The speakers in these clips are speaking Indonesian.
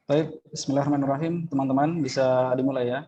Baik, bismillahirrahmanirrahim. Teman-teman bisa dimulai ya.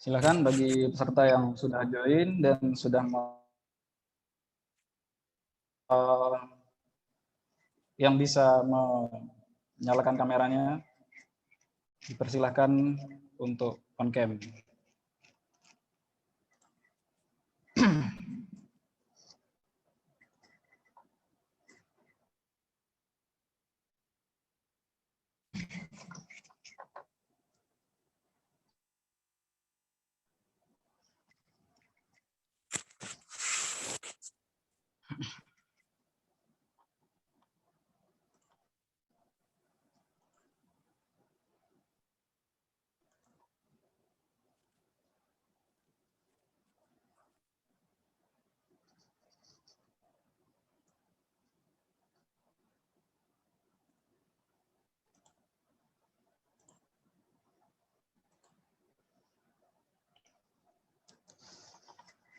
Silakan bagi peserta yang sudah join dan sudah yang bisa menyalakan kameranya, dipersilahkan untuk on cam.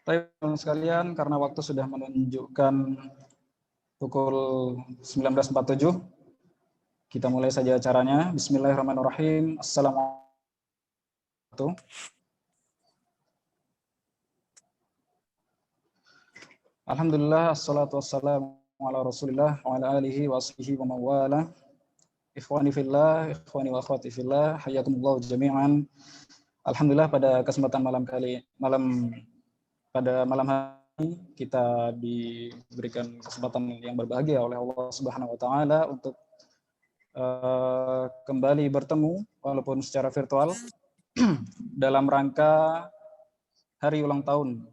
Baik, teman sekalian, karena waktu sudah menunjukkan pukul 19.47, kita mulai saja acaranya. Bismillahirrahmanirrahim. Assalamualaikum. Alhamdulillah, assalatu wassalamu ala rasulillah wa ala alihi wa ashabihi wa mawala. Ikhwani fillah, ikhwani wa akhwati fillah, hayakumullah jami'an. Alhamdulillah pada kesempatan pada malam hari kita diberikan kesempatan yang berbahagia oleh Allah Subhanahu wa taala untuk kembali bertemu walaupun secara virtual dalam rangka hari ulang tahun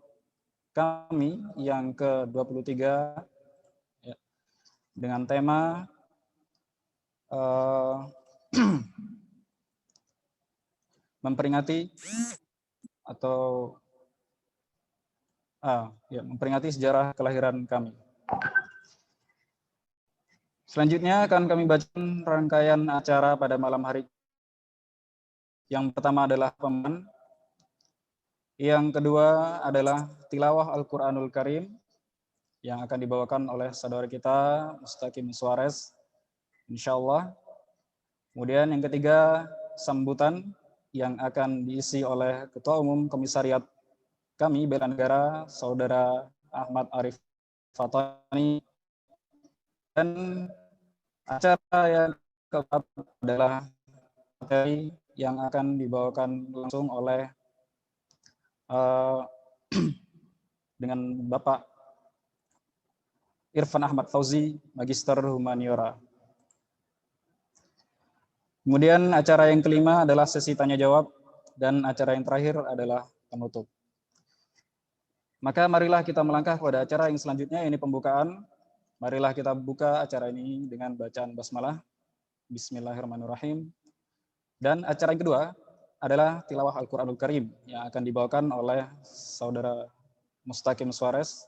kami yang ke-23 ya, dengan tema memperingati atau memperingati sejarah kelahiran kami. Selanjutnya akan kami bacakan rangkaian acara pada malam hari. Yang pertama adalah pemain, yang kedua adalah tilawah Al-Quranul Karim yang akan dibawakan oleh saudara kita Mustaqim Suarez, insyaallah. Kemudian yang ketiga sambutan yang akan diisi oleh Ketua Umum Komisariat kami Bela Negara, Saudara Ahmad Arif Fatani. Dan acara yang keempat adalah materi yang akan dibawakan langsung oleh dengan Bapak Irfan Ahmad Fauzi, Magister Humaniora. Kemudian acara yang kelima adalah sesi tanya jawab, dan acara yang terakhir adalah penutup. Maka marilah kita melangkah pada acara yang selanjutnya, ini pembukaan. Marilah kita buka acara ini dengan bacaan basmalah. Bismillahirrahmanirrahim. Dan acara yang kedua adalah tilawah Al-Quranul Karim yang akan dibawakan oleh saudara Mustaqim Suarez.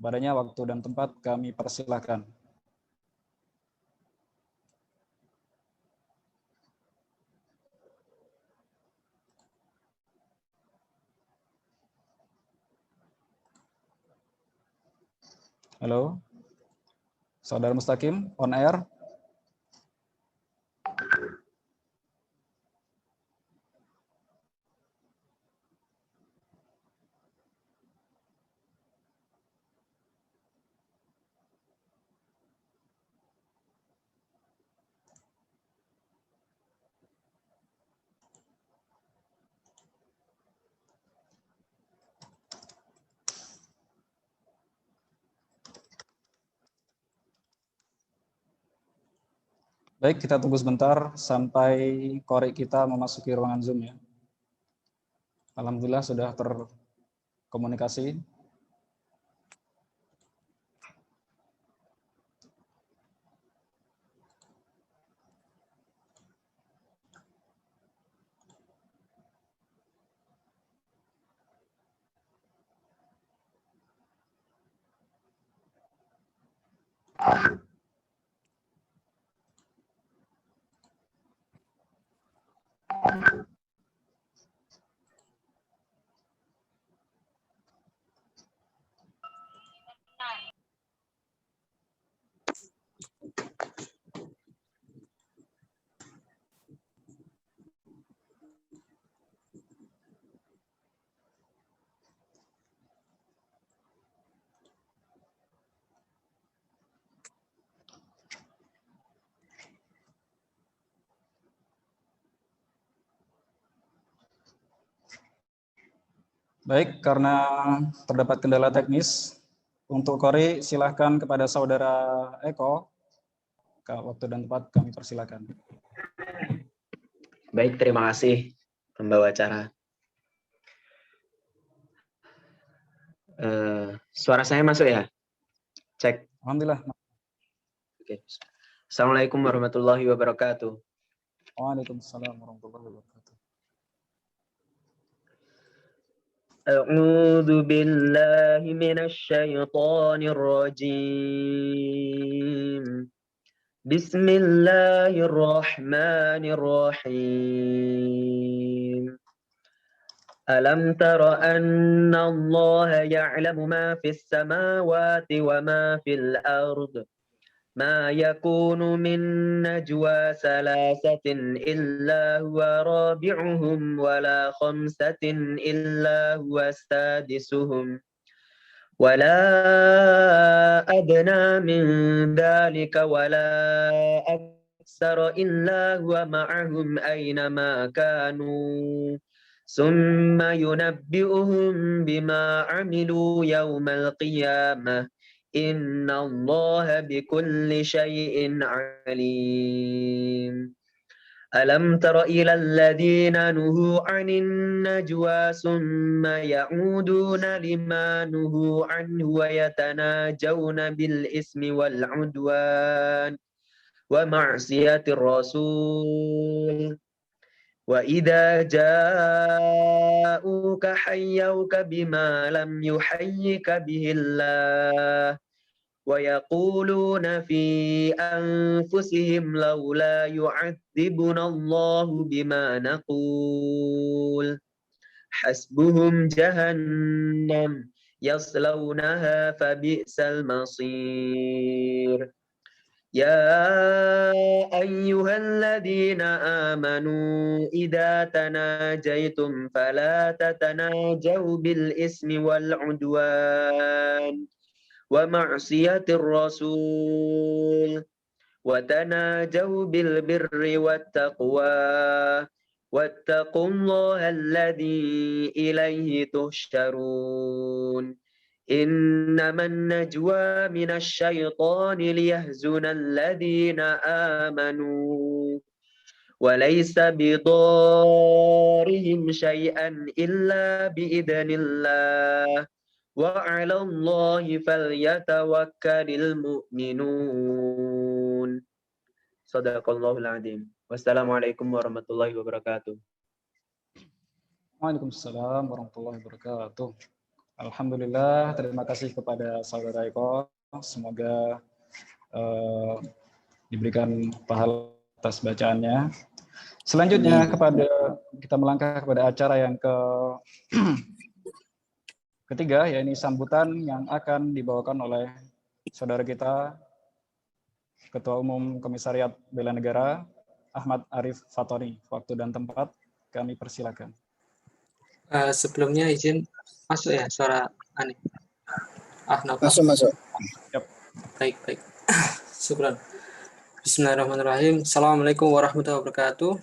Kepadanya waktu dan tempat kami persilahkan. Halo, saudara Mustaqim, on air. Baik, kita tunggu sebentar sampai korek kita memasuki ruangan Zoom ya. Alhamdulillah sudah terkomunikasi. Baik, karena terdapat kendala teknis, untuk Kori silahkan kepada saudara Eko. Waktu dan tempat kami persilakan. Baik, terima kasih pembawa acara. Suara saya masuk ya? Cek. Alhamdulillah. Oke. Assalamualaikum warahmatullahi wabarakatuh. Waalaikumsalam warahmatullahi wabarakatuh. A'udzu billahi minasy syaithanir rajim. Bismillahirrahmanirrahim. Alam tara anna Allah ya'lamu ma fis samawati wa ma fil ard. ما يكون من نجوى ثلاثة إلا هو رابعهم ولا خمسة إلا هو سادسهم ولا أدنى من ذلك ولا أكثر إلا هو معهم أينما كانوا ثم ينبئهم بما عملوا يوم القيامة إن الله بكل شيء عليم ألم تر إلى الذين نهوا عن النجوى ثم يعودون لما نهوا عنه ويتناجون بالإثم والعدوان ومعصية الرسول وإذا جاءوك حيوك بما لم يحيك به الله ويقولون في أنفسهم لولا يعذبنا الله بما نقول حسبهم جهنم يصلونها فبئس المصير يا أيها الذين آمنوا إذا تناجيتم فلا تتناجوا بالإثم والعدوان ومعصية الرسول وتناجوا بالبر والتقوى واتقوا الله الذي إليه تحشرون إنما النجوى من الشيطان ليهزن الذين آمنوا وليس بضارهم شيئا إلا بإذن الله وعلى الله فليتوكل المؤمنون صدق الله العظيم wassalamualaikum warahmatullahi wabarakatuh. Waalaikumsalam warahmatullahi wabarakatuh. Alhamdulillah, terima kasih kepada saudara Eko. Semoga diberikan pahala atas bacaannya. Selanjutnya kita melangkah kepada acara yang ketiga, yaitu sambutan yang akan dibawakan oleh saudara kita, Ketua Umum Komisariat Bela Negara, Ahmad Arif Fatoni. Waktu dan tempat kami persilakan. Sebelumnya izin masuk ya suara Ani. Masuk. Yep. Baik. Syukran. Bismillahirrahmanirrahim. Assalamualaikum warahmatullahi wabarakatuh.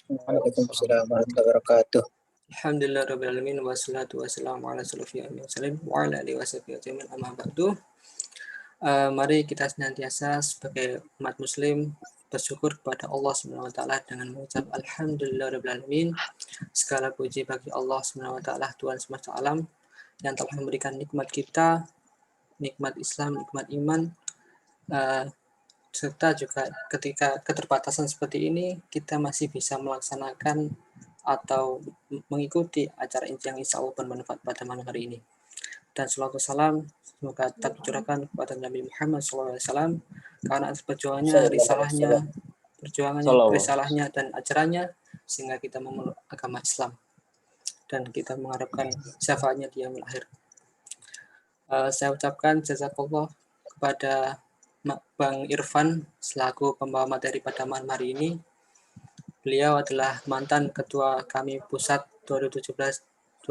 Waalaikumsalam warahmatullahi wabarakatuh. Alhamdulillahirabbil alamin wassalatu wassalamu ala asyrofil anbiya'i wa ala alihi wasallam amma ba'du. Mari kita senantiasa sebagai umat muslim bersyukur kepada Allah Subhanahu wa taala dengan mengucap alhamdulillahirabbil alamin. Segala puji bagi Allah Subhanahu wa taala, Tuhan semesta alam yang telah memberikan nikmat kita, nikmat Islam, nikmat iman, serta juga ketika keterbatasan seperti ini kita masih bisa melaksanakan atau mengikuti acara yang insya Allah bermanfaat pada malam hari ini. dan salatu salam semoga tetap dicurahkan kepada Nabi Muhammad SAW karena atas perjuangannya, risalahnya dan ajarannya sehingga kita memeluk agama Islam dan kita mengharapkan syafaatnya di yaumil akhir. Saya ucapkan jazakallah kepada Bang Irfan selaku pembawa materi pada malam hari ini. Beliau adalah mantan ketua kami pusat 2017-2019.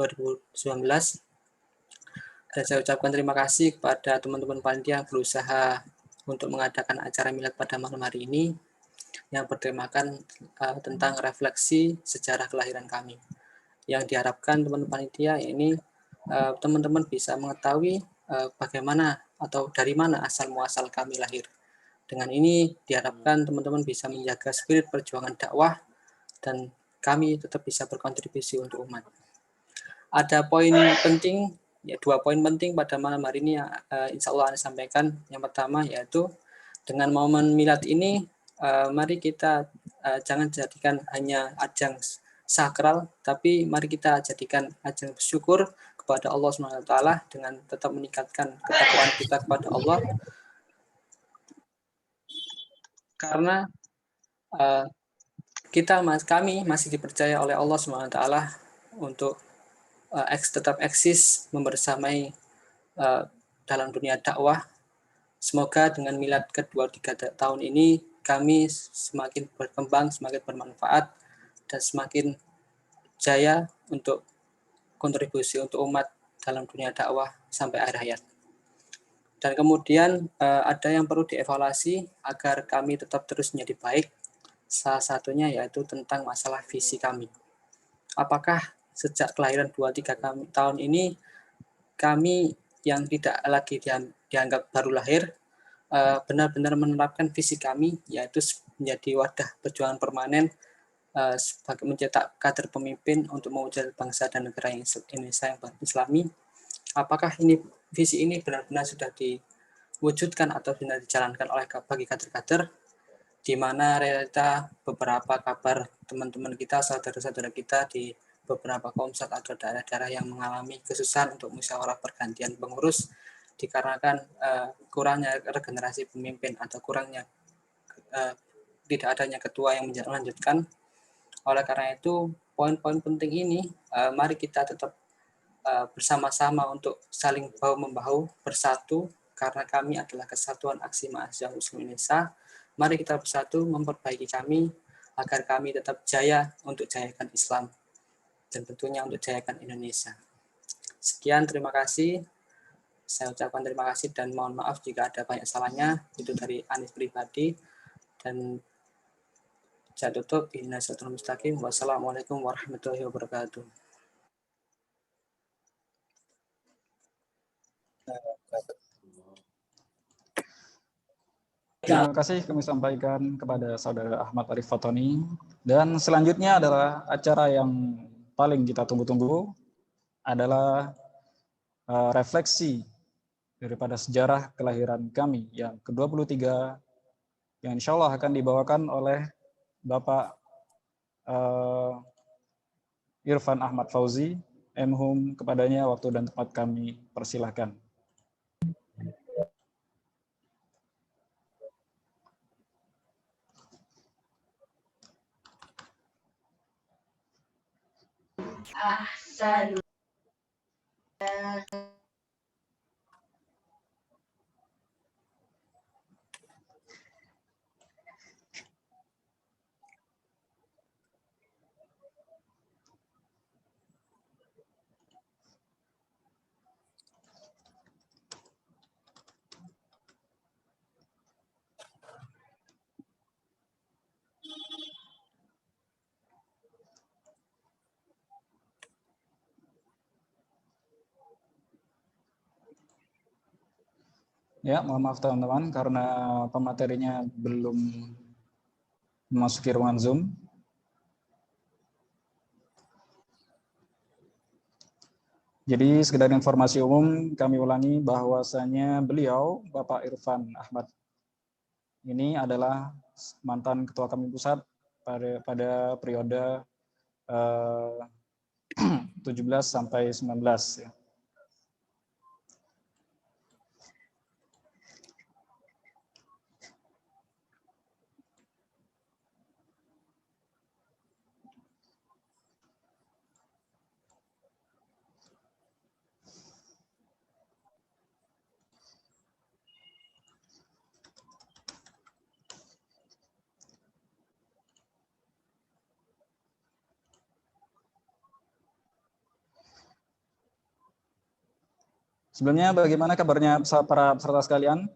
Dan saya ucapkan terima kasih kepada teman-teman panitia yang berusaha untuk mengadakan acara milad pada malam hari ini yang bertemakan tentang refleksi sejarah kelahiran kami. Yang diharapkan teman-teman panitia ini teman-teman bisa mengetahui bagaimana atau dari mana asal muasal kami lahir. Dengan ini diharapkan teman-teman bisa menjaga spirit perjuangan dakwah dan kami tetap bisa berkontribusi untuk umat. Ada poin penting, ya 2 poin penting pada malam hari ini yang insya Allah Anda sampaikan. Yang pertama yaitu dengan momen milad ini, mari kita jangan jadikan hanya ajang sakral, tapi mari kita jadikan ajang bersyukur kepada Allah SWT dengan tetap meningkatkan ketakwaan kita kepada Allah. Karena kami masih dipercaya oleh Allah SWT untuk tetap eksis membersamai dalam dunia dakwah. Semoga dengan milad ke-23 tahun ini kami semakin berkembang, semakin bermanfaat, dan semakin jaya untuk kontribusi untuk umat dalam dunia dakwah sampai akhir hayat. Dan kemudian ada yang perlu dievaluasi agar kami tetap terus menjadi baik. Salah satunya yaitu tentang masalah visi kami. Apakah sejak kelahiran 23 tahun ini kami yang tidak lagi dianggap baru lahir benar-benar menerapkan visi kami, yaitu menjadi wadah perjuangan permanen sebagai mencetak kader pemimpin untuk mewujudkan bangsa dan negara Indonesia yang Islami. Apakah visi ini benar-benar sudah diwujudkan atau benar dijalankan oleh bagi kader-kader, di mana realita beberapa kabar teman-teman kita, saudara-saudara kita di beberapa komsat atau daerah-daerah yang mengalami kesusahan untuk musyawarah pergantian pengurus dikarenakan kurangnya regenerasi pemimpin atau kurangnya tidak adanya ketua yang melanjutkan. Oleh karena itu, poin-poin penting ini mari kita tetap bersama-sama untuk saling bahu-membahu bersatu karena kami adalah Kesatuan Aksi Mahasiswa Muslim Indonesia. Mari kita bersatu memperbaiki kami agar kami tetap jaya untuk jayakan Islam dan tentunya untuk jayakan Indonesia. Sekian, terima kasih. Saya ucapkan terima kasih dan mohon maaf jika ada banyak salahnya. Itu dari Anis pribadi. Dan saya tutup. Wassalamualaikum warahmatullahi wabarakatuh. Terima kasih kami sampaikan kepada Saudara Ahmad Arif Fatoni. Dan selanjutnya adalah acara yang paling kita tunggu-tunggu adalah refleksi daripada sejarah kelahiran kami yang ke-23 yang insya Allah akan dibawakan oleh Bapak Irfan Ahmad Fauzi, MHum. Kepadanya waktu dan tempat kami persilahkan. Ya, mohon maaf teman-teman karena pematerinya belum memasuki ruangan Zoom. Jadi sekedar informasi umum kami ulangi bahwasanya beliau Bapak Irfan Ahmad ini adalah mantan ketua kami pusat pada periode 17 sampai 19 ya. Sebelumnya bagaimana kabarnya para peserta sekalian?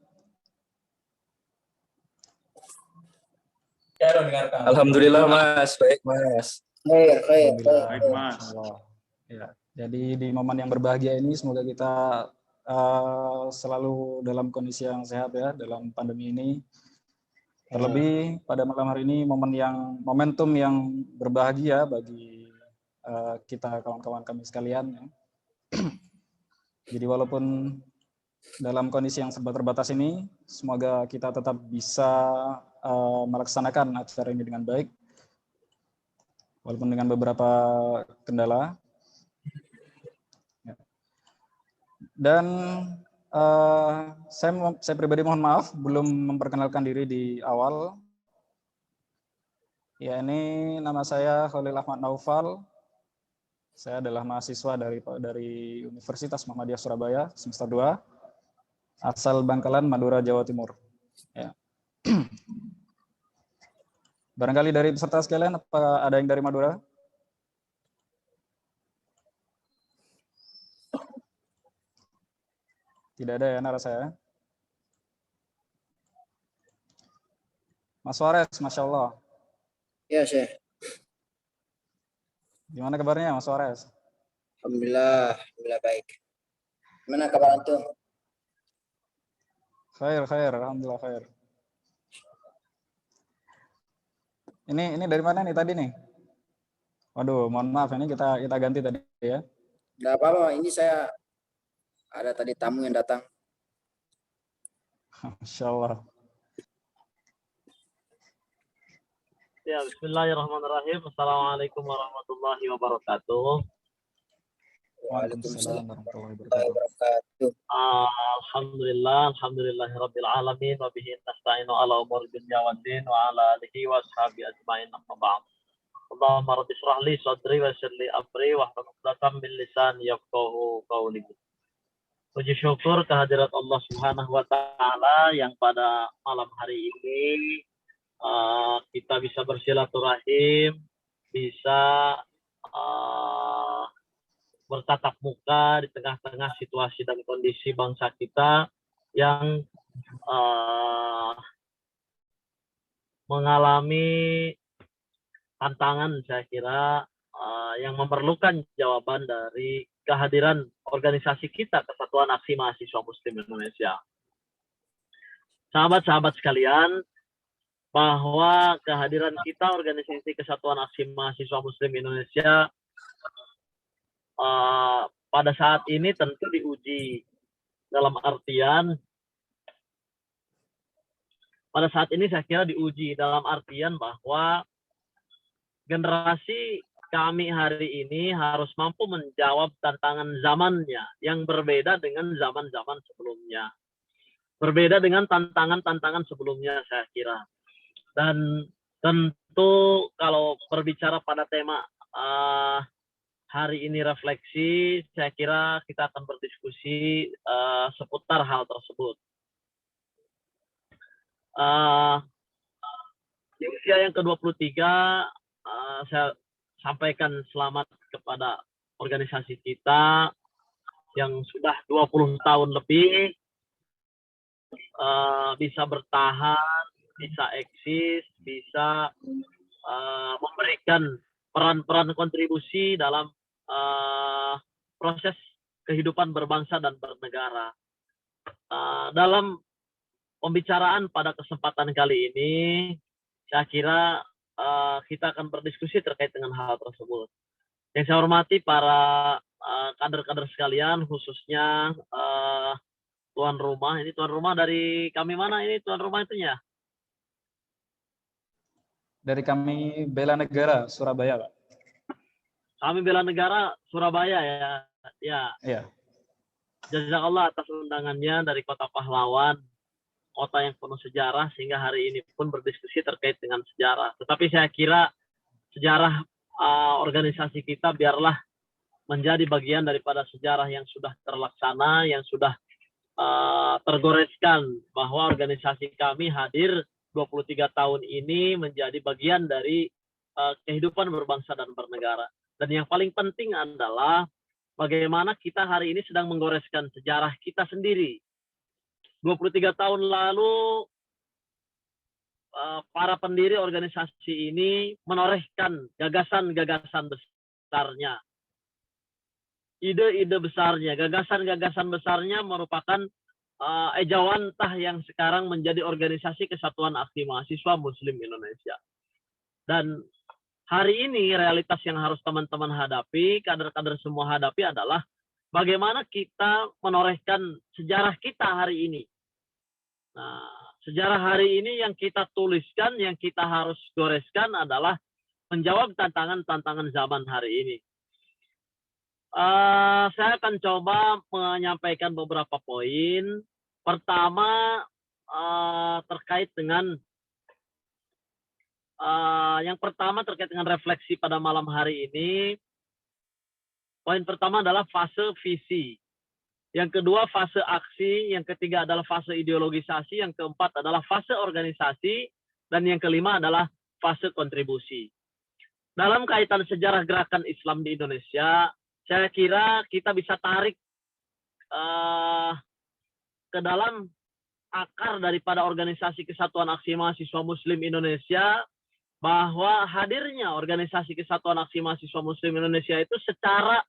Alhamdulillah Mas, baik Mas. Khair. Baik, Mas. Ya, jadi di momen yang berbahagia ini semoga kita selalu dalam kondisi yang sehat ya dalam pandemi ini. Terlebih pada malam hari ini momentum yang berbahagia bagi kita kawan-kawan kami sekalian ya. Jadi walaupun dalam kondisi yang serba terbatas ini, semoga kita tetap bisa melaksanakan acara ini dengan baik, walaupun dengan beberapa kendala. Dan saya pribadi mohon maaf belum memperkenalkan diri di awal. Ya, ini nama saya Khalil Ahmad Naufal. Saya adalah mahasiswa dari Universitas Muhammadiyah Surabaya semester 2, asal Bangkalan, Madura, Jawa Timur. Ya. Barangkali dari peserta sekalian, apa ada yang dari Madura? Tidak ada ya narasanya saya. Mas Suarez, Masya Allah. Ya, Syekh. Gimana kabarnya Mas Suarez? Alhamdulillah baik. Gimana kabar antum? Khair, alhamdulillah khair. Ini dari mana nih tadi nih? Waduh, mohon maaf ini kita ganti tadi ya. Enggak apa-apa, ini saya ada tadi tamu yang datang. Masya Allah. Ya, bismillahirrahmanirrahim. Assalamualaikum warahmatullahi wabarakatuh. Waalaikumsalam warahmatullahi wabarakatuh. Alhamdulillahirabbil alamin wa bihi nasta'inu ala umuri dunya waddin wa ala alihi wa ashabihi ajma'in amma ba'd. Allahumma rabbi shrah li sadri wa yassir li amri wahlul 'uqdatam min lisani yafqahu qawli. Puji syukur kehadirat Allah Subhanahu wa taala yang pada malam hari ini kita bisa bersilaturahim, bisa bertatap muka di tengah-tengah situasi dan kondisi bangsa kita yang mengalami tantangan, saya kira, yang memerlukan jawaban dari kehadiran organisasi kita, Kesatuan Aksi Mahasiswa Muslim Indonesia. Sahabat-sahabat sekalian, bahwa kehadiran kita organisasi Kesatuan Aksi Mahasiswa Muslim Indonesia pada saat ini tentu diuji, dalam artian pada saat ini saya kira diuji dalam artian bahwa generasi kami hari ini harus mampu menjawab tantangan zamannya yang berbeda dengan zaman-zaman sebelumnya, berbeda dengan tantangan-tantangan sebelumnya, saya kira. Dan tentu kalau berbicara pada tema hari ini refleksi, saya kira kita akan berdiskusi seputar hal tersebut. Di usia yang ke-23, saya sampaikan selamat kepada organisasi kita yang sudah 20 tahun lebih bisa bertahan, bisa eksis, bisa memberikan peran-peran kontribusi dalam proses kehidupan berbangsa dan bernegara. Dalam pembicaraan pada kesempatan kali ini, saya kira kita akan berdiskusi terkait dengan hal tersebut. Yang saya hormati para kader-kader sekalian, khususnya tuan rumah. Ini tuan rumah dari kami mana ini tuan rumah itunya? Dari kami Bela Negara Surabaya, Pak. Kami Bela Negara Surabaya ya. Ya. Iya. Jazakallah atas undangannya dari Kota Pahlawan, kota yang penuh sejarah, sehingga hari ini pun berdiskusi terkait dengan sejarah. Tetapi saya kira sejarah organisasi kita biarlah menjadi bagian daripada sejarah yang sudah terlaksana, yang sudah tergoreskan, bahwa organisasi kami hadir 23 tahun ini menjadi bagian dari kehidupan berbangsa dan bernegara. Dan yang paling penting adalah bagaimana kita hari ini sedang menggoreskan sejarah kita sendiri. 23 tahun lalu para pendiri organisasi ini menorehkan gagasan-gagasan besarnya, ide-ide besarnya, gagasan-gagasan besarnya merupakan ejawantah yang sekarang menjadi organisasi Kesatuan Aksi Mahasiswa Muslim Indonesia. Dan hari ini realitas yang harus teman-teman hadapi, kader-kader semua hadapi adalah bagaimana kita menorehkan sejarah kita hari ini. Nah, sejarah hari ini yang kita tuliskan, yang kita harus goreskan adalah menjawab tantangan-tantangan zaman hari ini. Saya akan coba menyampaikan beberapa poin. Pertama, terkait dengan refleksi pada malam hari ini. Poin pertama adalah fase visi. Yang kedua fase aksi, yang ketiga adalah fase ideologisasi, yang keempat adalah fase organisasi, dan yang kelima adalah fase kontribusi. Dalam kaitan sejarah gerakan Islam di Indonesia, saya kira kita bisa tarik ke dalam akar daripada organisasi Kesatuan Aksi Mahasiswa Muslim Indonesia, bahwa hadirnya organisasi Kesatuan Aksi Mahasiswa Muslim Indonesia itu secara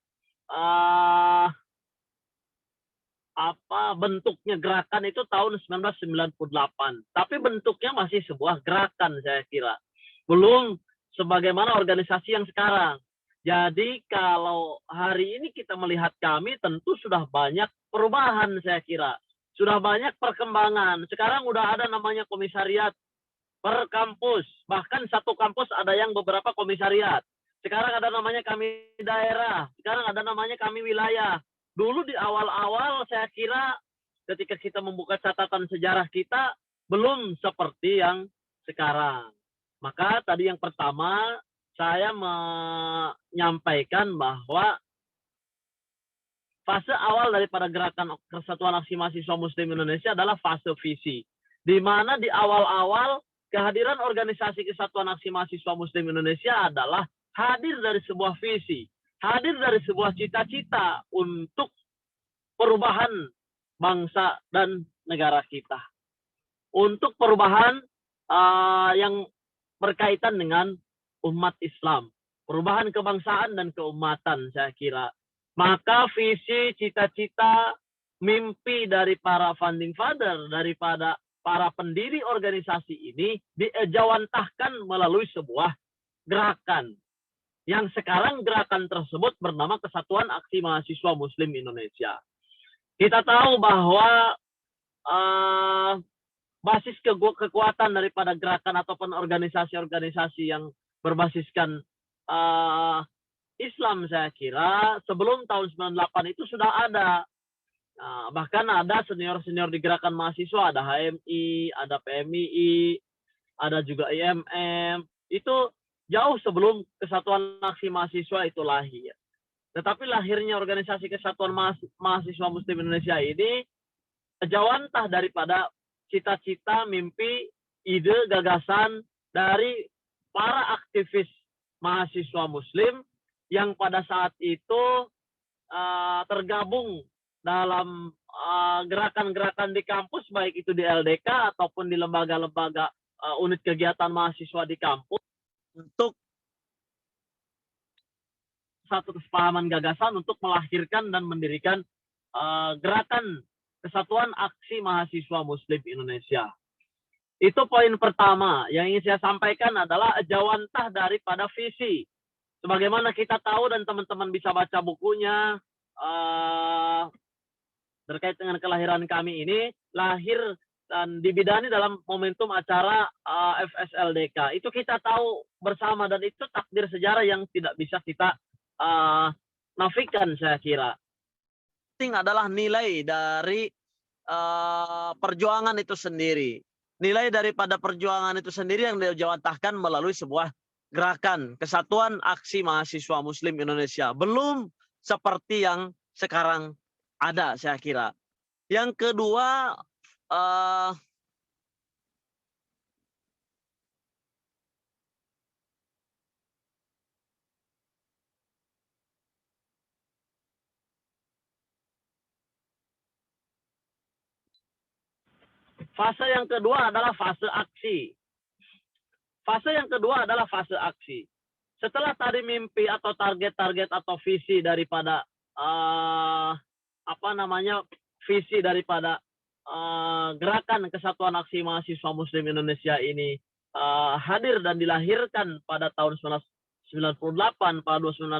bentuknya gerakan itu tahun 1998, tapi bentuknya masih sebuah gerakan, saya kira belum sebagaimana organisasi yang sekarang. Jadi kalau hari ini kita melihat kami, tentu sudah banyak perubahan, saya kira sudah banyak perkembangan. Sekarang udah ada namanya komisariat per kampus, bahkan satu kampus ada yang beberapa komisariat. Sekarang ada namanya kami daerah, sekarang ada namanya kami wilayah. Dulu di awal-awal saya kira ketika kita membuka catatan sejarah kita belum seperti yang sekarang. Maka tadi yang pertama saya menyampaikan bahwa fase awal daripada gerakan Kesatuan Aksi Mahasiswa Muslim Indonesia adalah fase visi, di mana di awal-awal kehadiran organisasi Kesatuan Aksi Mahasiswa Muslim Indonesia adalah hadir dari sebuah visi, hadir dari sebuah cita-cita untuk perubahan bangsa dan negara kita, untuk perubahan yang berkaitan dengan umat Islam, perubahan kebangsaan dan keumatan, saya kira. Maka visi, cita-cita, mimpi dari para founding father, daripada para pendiri organisasi ini diejawantahkan melalui sebuah gerakan. Yang sekarang gerakan tersebut bernama Kesatuan Aksi Mahasiswa Muslim Indonesia. Kita tahu bahwa basis kekuatan daripada gerakan ataupun organisasi-organisasi yang berbasiskan Islam, saya kira sebelum tahun 98 itu sudah ada. Bahkan ada senior-senior di gerakan mahasiswa, ada HMI, ada PMII, ada juga IMM. Itu jauh sebelum Kesatuan Aksi Mahasiswa itu lahir. Tetapi lahirnya organisasi Kesatuan Mahasiswa Muslim Indonesia ini jawantah daripada cita-cita, mimpi, ide, gagasan dari para aktivis mahasiswa Muslim yang pada saat itu tergabung dalam gerakan-gerakan di kampus, baik itu di LDK ataupun di lembaga-lembaga unit kegiatan mahasiswa di kampus, untuk satu kesepahaman gagasan untuk melahirkan dan mendirikan gerakan Kesatuan Aksi Mahasiswa Muslim Indonesia. Itu poin pertama yang ingin saya sampaikan adalah jawantah daripada visi. Sebagaimana kita tahu dan teman-teman bisa baca bukunya terkait dengan kelahiran kami ini, lahir dan dibidani dalam momentum acara FSLDK. Itu kita tahu bersama dan itu takdir sejarah yang tidak bisa kita nafikan, saya kira. Penting adalah nilai dari perjuangan itu sendiri. Nilai daripada perjuangan itu sendiri yang dijawantahkan melalui sebuah gerakan Kesatuan Aksi Mahasiswa Muslim Indonesia. Belum seperti yang sekarang ada, saya kira. Yang kedua, Fase yang kedua adalah fase aksi. Fase yang kedua adalah fase aksi. Setelah tadi mimpi atau target-target atau visi daripada visi daripada gerakan kesatuan aksi mahasiswa Muslim Indonesia ini hadir dan dilahirkan pada tahun 1998, pada 29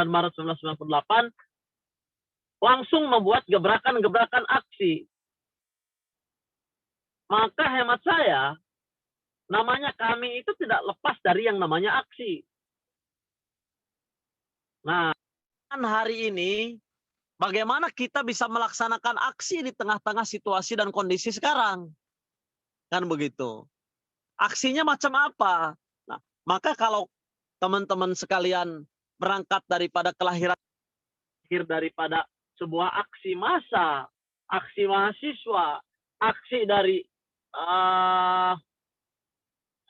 Maret 1998, langsung membuat gebrakan-gebrakan aksi. Maka hemat saya, namanya kami itu tidak lepas dari yang namanya aksi. Nah, hari ini, bagaimana kita bisa melaksanakan aksi di tengah-tengah situasi dan kondisi sekarang? Kan begitu. Aksinya macam apa? Nah, maka kalau teman-teman sekalian berangkat daripada kelahiran daripada sebuah aksi massa, aksi mahasiswa, aksi dari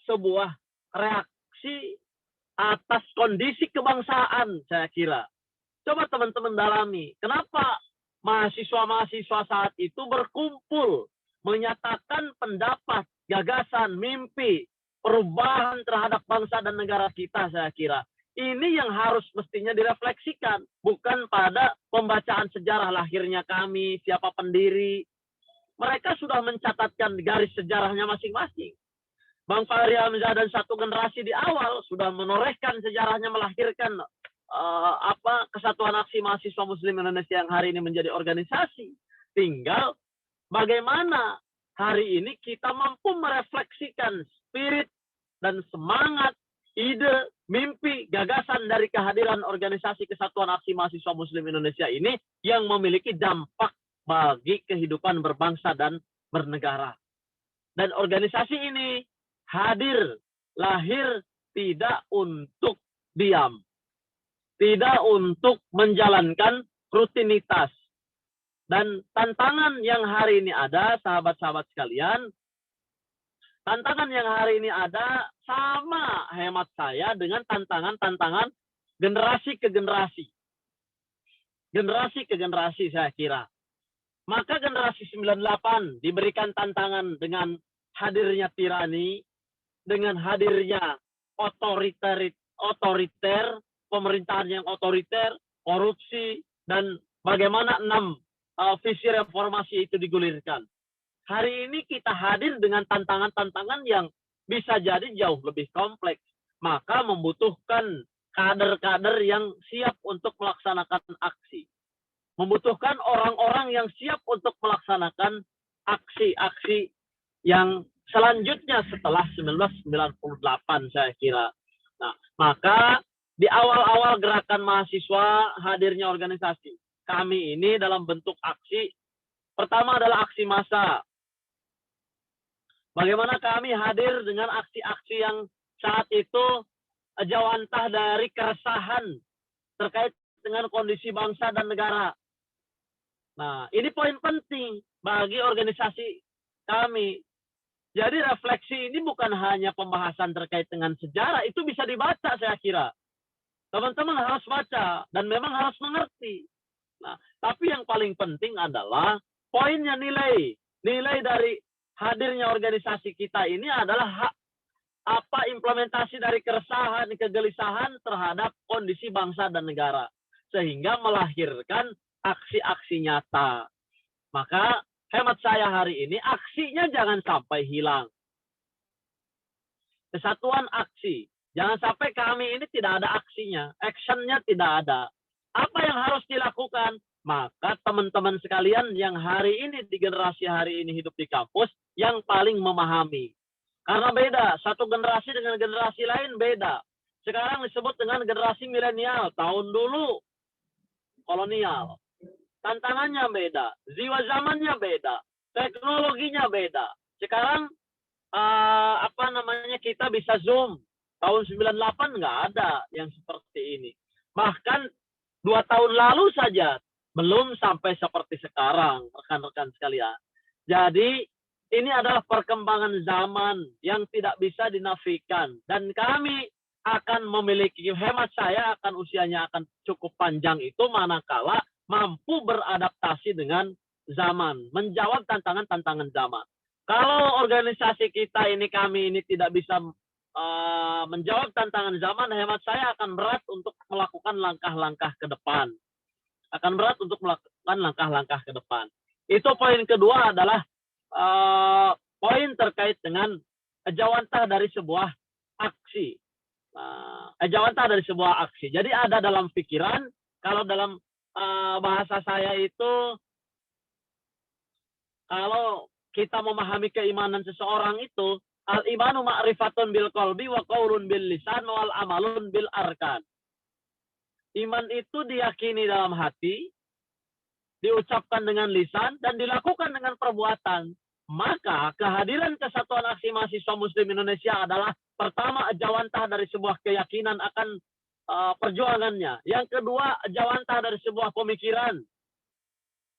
sebuah reaksi atas kondisi kebangsaan, saya kira. Coba teman-teman dalami, kenapa mahasiswa-mahasiswa saat itu berkumpul menyatakan pendapat, gagasan, mimpi, perubahan terhadap bangsa dan negara kita, saya kira. Ini yang harus mestinya direfleksikan, bukan pada pembacaan sejarah lahirnya kami, siapa pendiri. Mereka sudah mencatatkan garis sejarahnya masing-masing. Bang Fahri Hamzah dan satu generasi di awal sudah menorehkan sejarahnya, melahirkan kesatuan aksi mahasiswa Muslim Indonesia yang hari ini menjadi organisasi. Tinggal bagaimana hari ini kita mampu merefleksikan spirit dan semangat, ide, mimpi, gagasan dari kehadiran organisasi kesatuan aksi mahasiswa Muslim Indonesia ini yang memiliki dampak bagi kehidupan berbangsa dan bernegara. Dan organisasi ini hadir, lahir tidak untuk diam. Tidak untuk menjalankan rutinitas. Dan tantangan yang hari ini ada, sahabat-sahabat sekalian, tantangan yang hari ini ada sama hemat saya dengan tantangan-tantangan generasi ke generasi. Generasi ke generasi saya kira. Maka generasi 98 diberikan tantangan dengan hadirnya tirani, dengan hadirnya otoriter, pemerintahan yang otoriter, korupsi, dan bagaimana 6 visi reformasi itu digulirkan. Hari ini kita hadir dengan tantangan-tantangan yang bisa jadi jauh lebih kompleks. Maka membutuhkan kader-kader yang siap untuk melaksanakan aksi. Membutuhkan orang-orang yang siap untuk melaksanakan aksi-aksi yang selanjutnya setelah 1998 saya kira. Nah, maka di awal-awal gerakan mahasiswa hadirnya organisasi. Kami ini dalam bentuk aksi, pertama adalah aksi massa. Bagaimana kami hadir dengan aksi-aksi yang saat itu jawantah dari keresahan terkait dengan kondisi bangsa dan negara. Nah, ini poin penting bagi organisasi kami. Jadi refleksi ini bukan hanya pembahasan terkait dengan sejarah, itu bisa dibaca saya kira. Teman-teman harus baca dan memang harus mengerti. Nah, tapi yang paling penting adalah poinnya nilai. Nilai dari hadirnya organisasi kita ini adalah implementasi dari keresahan, kegelisahan terhadap kondisi bangsa dan negara. Sehingga melahirkan aksi-aksi nyata. Maka hemat saya hari ini, aksinya jangan sampai hilang. Kesatuan aksi. Jangan sampai kami ini tidak ada aksinya. Actionnya tidak ada. Apa yang harus dilakukan? Maka teman-teman sekalian yang hari ini, di generasi hari ini hidup di kampus, yang paling memahami. Karena beda. Satu generasi dengan generasi lain beda. Sekarang disebut dengan generasi milenial. Tahun dulu kolonial. Tantangannya beda, jiwa zamannya beda, teknologinya beda. Sekarang kita bisa Zoom. Tahun 98 nggak ada yang seperti ini. Bahkan 2 tahun lalu saja belum sampai seperti sekarang, rekan-rekan sekalian. Jadi ini adalah perkembangan zaman yang tidak bisa dinafikan. Dan kami akan memiliki, hemat saya akan usianya akan cukup panjang itu manakala mampu beradaptasi dengan zaman, menjawab tantangan-tantangan zaman. Kalau organisasi kita ini, kami ini tidak bisa menjawab tantangan zaman, hemat saya akan berat untuk melakukan langkah-langkah ke depan. Akan berat untuk melakukan langkah-langkah ke depan. Itu poin kedua adalah poin terkait dengan ejawantah dari sebuah aksi. Ejawantah dari sebuah aksi. Jadi ada dalam pikiran, kalau dalam bahasa saya itu, kalau kita memahami keimanan seseorang itu, al-imanu ma'rifatun bil qalbi wa qaulun bil lisan wal amalun bil arkan. Iman itu diyakini dalam hati, diucapkan dengan lisan, dan dilakukan dengan perbuatan. Maka kehadiran Kesatuan Aksi Mahasiswa Muslim Indonesia adalah pertama ejawantah dari sebuah keyakinan akan perjuangannya. Yang kedua, ejawantah dari sebuah pemikiran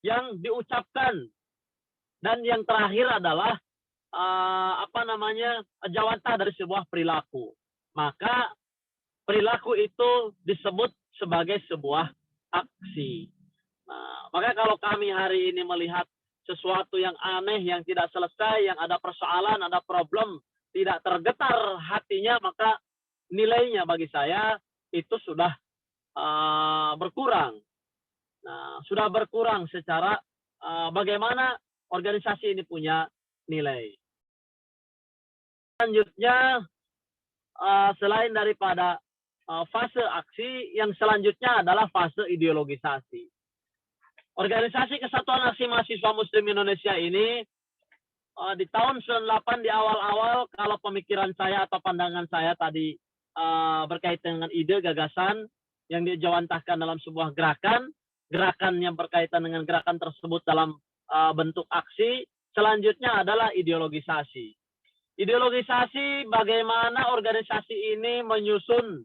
yang diucapkan. Dan yang terakhir adalah ejawantah dari sebuah perilaku. Maka perilaku itu disebut sebagai sebuah aksi. Nah, maka kalau kami hari ini melihat sesuatu yang aneh, yang tidak selesai, yang ada persoalan, ada problem, tidak tergetar hatinya, maka nilainya bagi saya itu sudah berkurang. Nah, sudah berkurang secara bagaimana organisasi ini punya nilai. Selanjutnya, selain daripada fase aksi, yang selanjutnya adalah fase ideologisasi. Organisasi Kesatuan Aksi Mahasiswa Muslim Indonesia ini di tahun 98 di awal-awal, kalau pemikiran saya atau pandangan saya tadi berkaitan dengan ide, gagasan yang dijawantahkan dalam sebuah gerakan yang berkaitan dengan gerakan tersebut dalam bentuk aksi, selanjutnya adalah ideologisasi. Ideologisasi bagaimana organisasi ini menyusun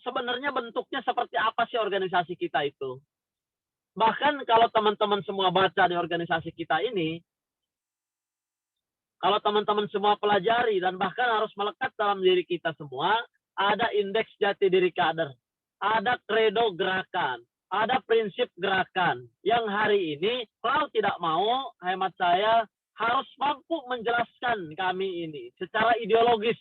sebenarnya bentuknya seperti apa sih organisasi kita itu. Bahkan kalau teman-teman semua baca di organisasi kita ini, kalau teman-teman semua pelajari dan bahkan harus melekat dalam diri kita semua, ada indeks jati diri kader, ada kredo gerakan, ada prinsip gerakan yang hari ini kalau tidak mau, hemat saya harus mampu menjelaskan kami ini secara ideologis,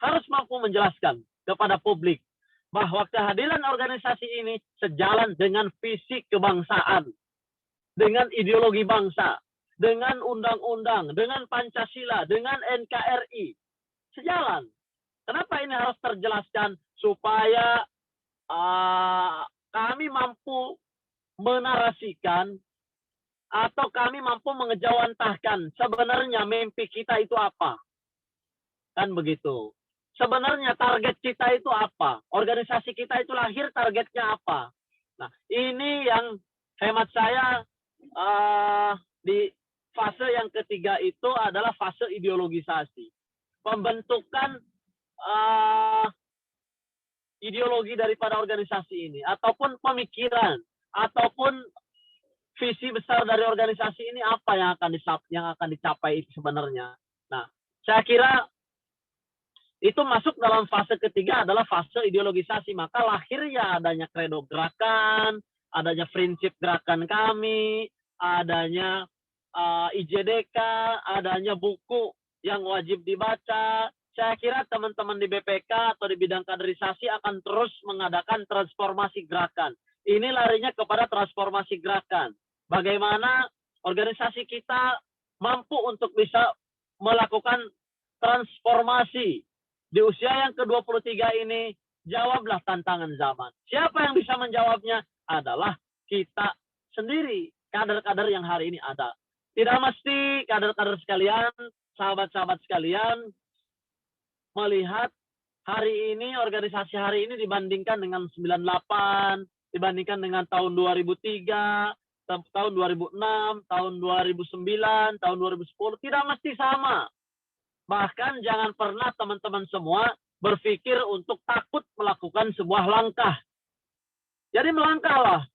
harus mampu menjelaskan kepada publik bahwa kehadiran organisasi ini sejalan dengan visi kebangsaan, dengan ideologi bangsa, dengan undang-undang, dengan Pancasila, dengan NKRI. Sejalan. Kenapa ini harus terjelaskan? Supaya kami mampu menarasikan atau kami mampu mengejawantahkan sebenarnya mimpi kita itu apa. Kan begitu. Sebenarnya target kita itu apa? Organisasi kita itu lahir targetnya apa? Nah, ini yang hemat saya di fase yang ketiga itu adalah fase ideologisasi. Pembentukan ideologi daripada organisasi ini, ataupun pemikiran, ataupun visi besar dari organisasi ini apa yang akan dicapai sebenarnya. Nah, saya kira itu masuk dalam fase ketiga adalah fase ideologisasi. Maka lahirnya adanya kredo gerakan, adanya prinsip gerakan kami, adanya IJDK, adanya buku yang wajib dibaca. Saya kira teman-teman di BPK atau di bidang kaderisasi akan terus mengadakan transformasi gerakan. Ini larinya kepada transformasi gerakan. Bagaimana organisasi kita mampu untuk bisa melakukan transformasi. Di usia yang ke-23 ini, jawablah tantangan zaman. Siapa yang bisa menjawabnya? Adalah kita sendiri, kader-kader yang hari ini ada. Tidak mesti kader-kader sekalian, sahabat-sahabat sekalian, melihat hari ini, organisasi hari ini dibandingkan dengan 98, dibandingkan dengan tahun 2003, tahun 2006, tahun 2009, tahun 2010, tidak mesti sama. Bahkan jangan pernah teman-teman semua berpikir untuk takut melakukan sebuah langkah. Jadi melangkahlah.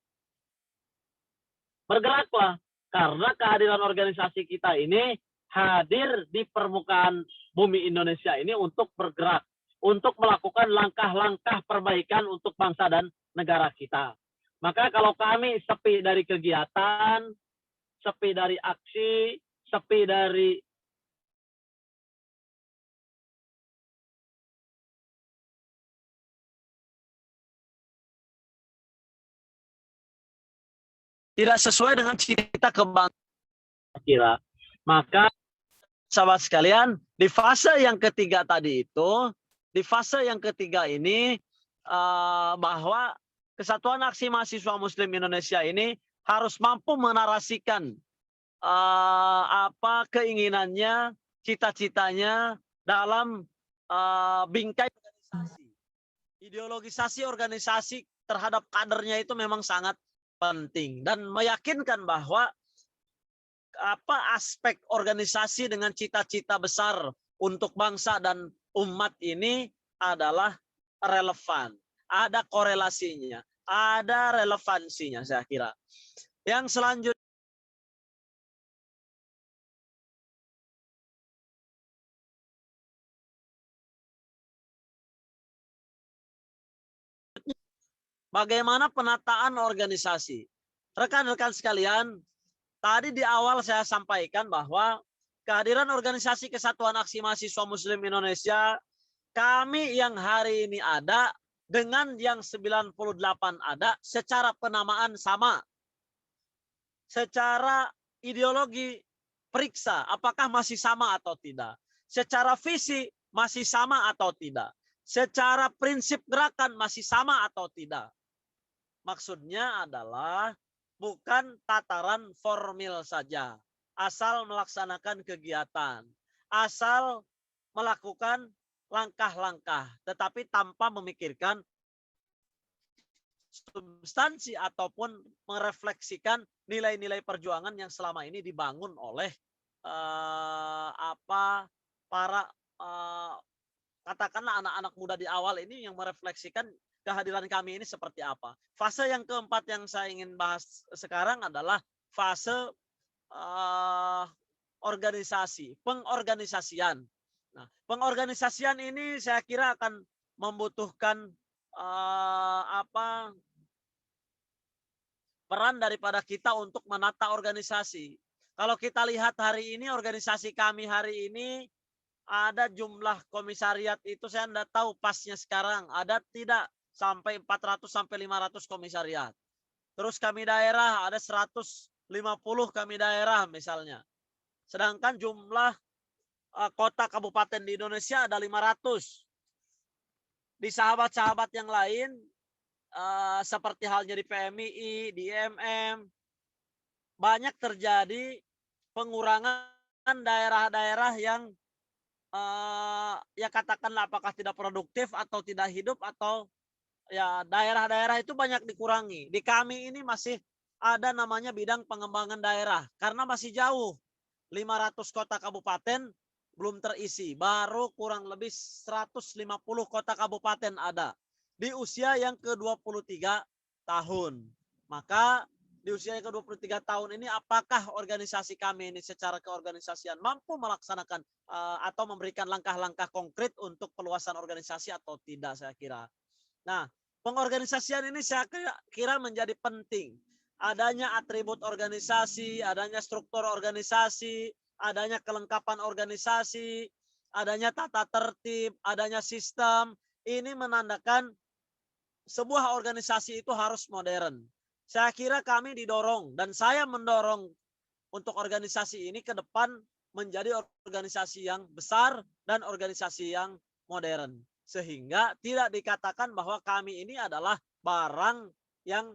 Bergeraklah. Karena kehadiran organisasi kita ini hadir di permukaan bumi Indonesia ini untuk bergerak. Untuk melakukan langkah-langkah perbaikan untuk bangsa dan negara kita. Maka kalau kami sepi dari kegiatan, sepi dari aksi, sepi dari tidak sesuai dengan cita kebangsaan kira. Maka sahabat sekalian, di fase yang ketiga tadi itu, di fase yang ketiga ini bahwa Kesatuan Aksi Mahasiswa Muslim Indonesia ini harus mampu menarasikan apa keinginannya, cita-citanya dalam bingkai organisasi. Ideologisasi organisasi terhadap kadernya itu memang sangat penting dan meyakinkan bahwa apa aspek organisasi dengan cita-cita besar untuk bangsa dan umat ini adalah relevan, ada korelasinya, ada relevansinya saya kira. Yang selanjutnya bagaimana penataan organisasi. Rekan-rekan sekalian, tadi di awal saya sampaikan bahwa kehadiran organisasi Kesatuan Aksi Mahasiswa Muslim Indonesia, kami yang hari ini ada dengan yang 98 ada secara penamaan sama. Secara ideologi periksa apakah masih sama atau tidak. Secara visi masih sama atau tidak. Secara prinsip gerakan masih sama atau tidak. Maksudnya adalah bukan tataran formil saja. Asal melaksanakan kegiatan. Asal melakukan langkah-langkah. Tetapi tanpa memikirkan substansi ataupun merefleksikan nilai-nilai perjuangan yang selama ini dibangun oleh para katakanlah anak-anak muda di awal ini yang merefleksikan kehadiran kami ini seperti apa. Fase yang keempat yang saya ingin bahas sekarang adalah fase organisasi, pengorganisasian. Nah, pengorganisasian ini saya kira akan membutuhkan peran daripada kita untuk menata organisasi. Kalau kita lihat hari ini, organisasi kami hari ini ada jumlah komisariat itu saya tidak tahu pasnya sekarang. Ada tidak sampai 400 sampai 500 komisariat. Terus kami daerah ada 150 kami daerah misalnya. Sedangkan jumlah kota kabupaten di Indonesia ada 500. Di sahabat-sahabat yang lain seperti halnya di PMII, di IMM, banyak terjadi pengurangan daerah-daerah yang ya katakanlah apakah tidak produktif atau tidak hidup atau ya daerah-daerah itu banyak dikurangi. Di kami ini masih ada namanya bidang pengembangan daerah karena masih jauh. 500 kota kabupaten belum terisi, baru kurang lebih 150 kota kabupaten ada di usia yang ke-23 tahun. Maka di usia yang ke-23 tahun ini apakah organisasi kami ini secara keorganisasian mampu melaksanakan atau memberikan langkah-langkah konkret untuk peluasan organisasi atau tidak saya kira. Nah, pengorganisasian ini saya kira menjadi penting. Adanya atribut organisasi, adanya struktur organisasi, adanya kelengkapan organisasi, adanya tata tertib, adanya sistem. Ini menandakan sebuah organisasi itu harus modern. Saya kira kami didorong dan saya mendorong untuk organisasi ini ke depan menjadi organisasi yang besar dan organisasi yang modern. Sehingga tidak dikatakan bahwa kami ini adalah barang yang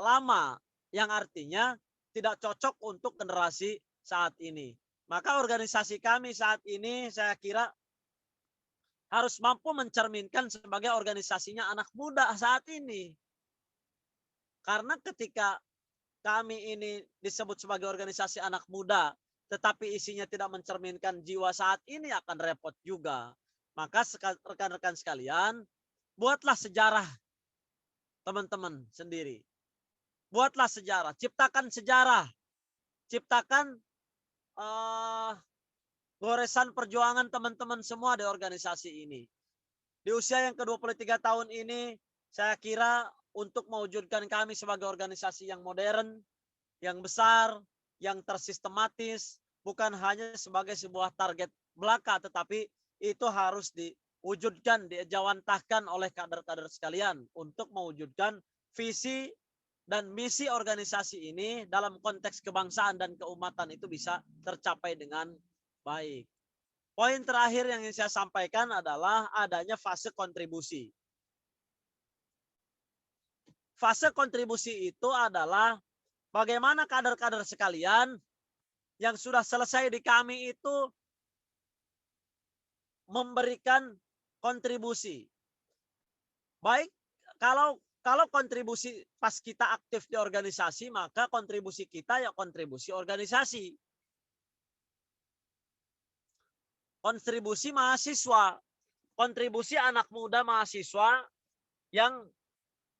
lama, yang artinya tidak cocok untuk generasi saat ini. Maka organisasi kami saat ini saya kira harus mampu mencerminkan sebagai organisasinya anak muda saat ini. Karena ketika kami ini disebut sebagai organisasi anak muda, tetapi isinya tidak mencerminkan jiwa saat ini akan repot juga. Maka rekan-rekan sekalian, buatlah sejarah teman-teman sendiri. Buatlah sejarah, ciptakan sejarah. Ciptakan goresan perjuangan teman-teman semua di organisasi ini. Di usia yang ke-23 tahun ini, saya kira untuk mewujudkan kami sebagai organisasi yang modern, yang besar, yang tersistematis, bukan hanya sebagai sebuah target belaka, tetapi itu harus diwujudkan, dijawantahkan oleh kader-kader sekalian untuk mewujudkan visi dan misi organisasi ini dalam konteks kebangsaan dan keumatan itu bisa tercapai dengan baik. Poin terakhir yang ingin saya sampaikan adalah adanya fase kontribusi. Fase kontribusi itu adalah bagaimana kader-kader sekalian yang sudah selesai di kami itu memberikan kontribusi. Baik, kalau kontribusi pas kita aktif di organisasi, maka kontribusi kita ya kontribusi organisasi. Kontribusi mahasiswa, kontribusi anak muda mahasiswa yang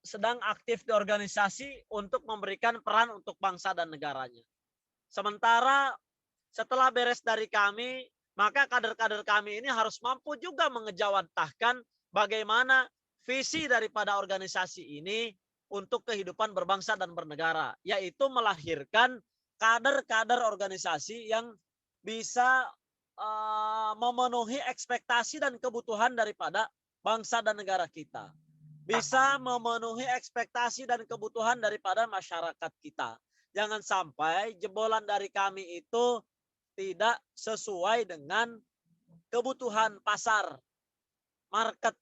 sedang aktif di organisasi untuk memberikan peran untuk bangsa dan negaranya. Sementara setelah beres dari kami, maka kader-kader kami ini harus mampu juga mengejawantahkan bagaimana visi daripada organisasi ini untuk kehidupan berbangsa dan bernegara, yaitu melahirkan kader-kader organisasi yang bisa memenuhi ekspektasi dan kebutuhan daripada bangsa dan negara kita. Bisa memenuhi ekspektasi dan kebutuhan daripada masyarakat kita. Jangan sampai jebolan dari kami itu tidak sesuai dengan kebutuhan pasar, market,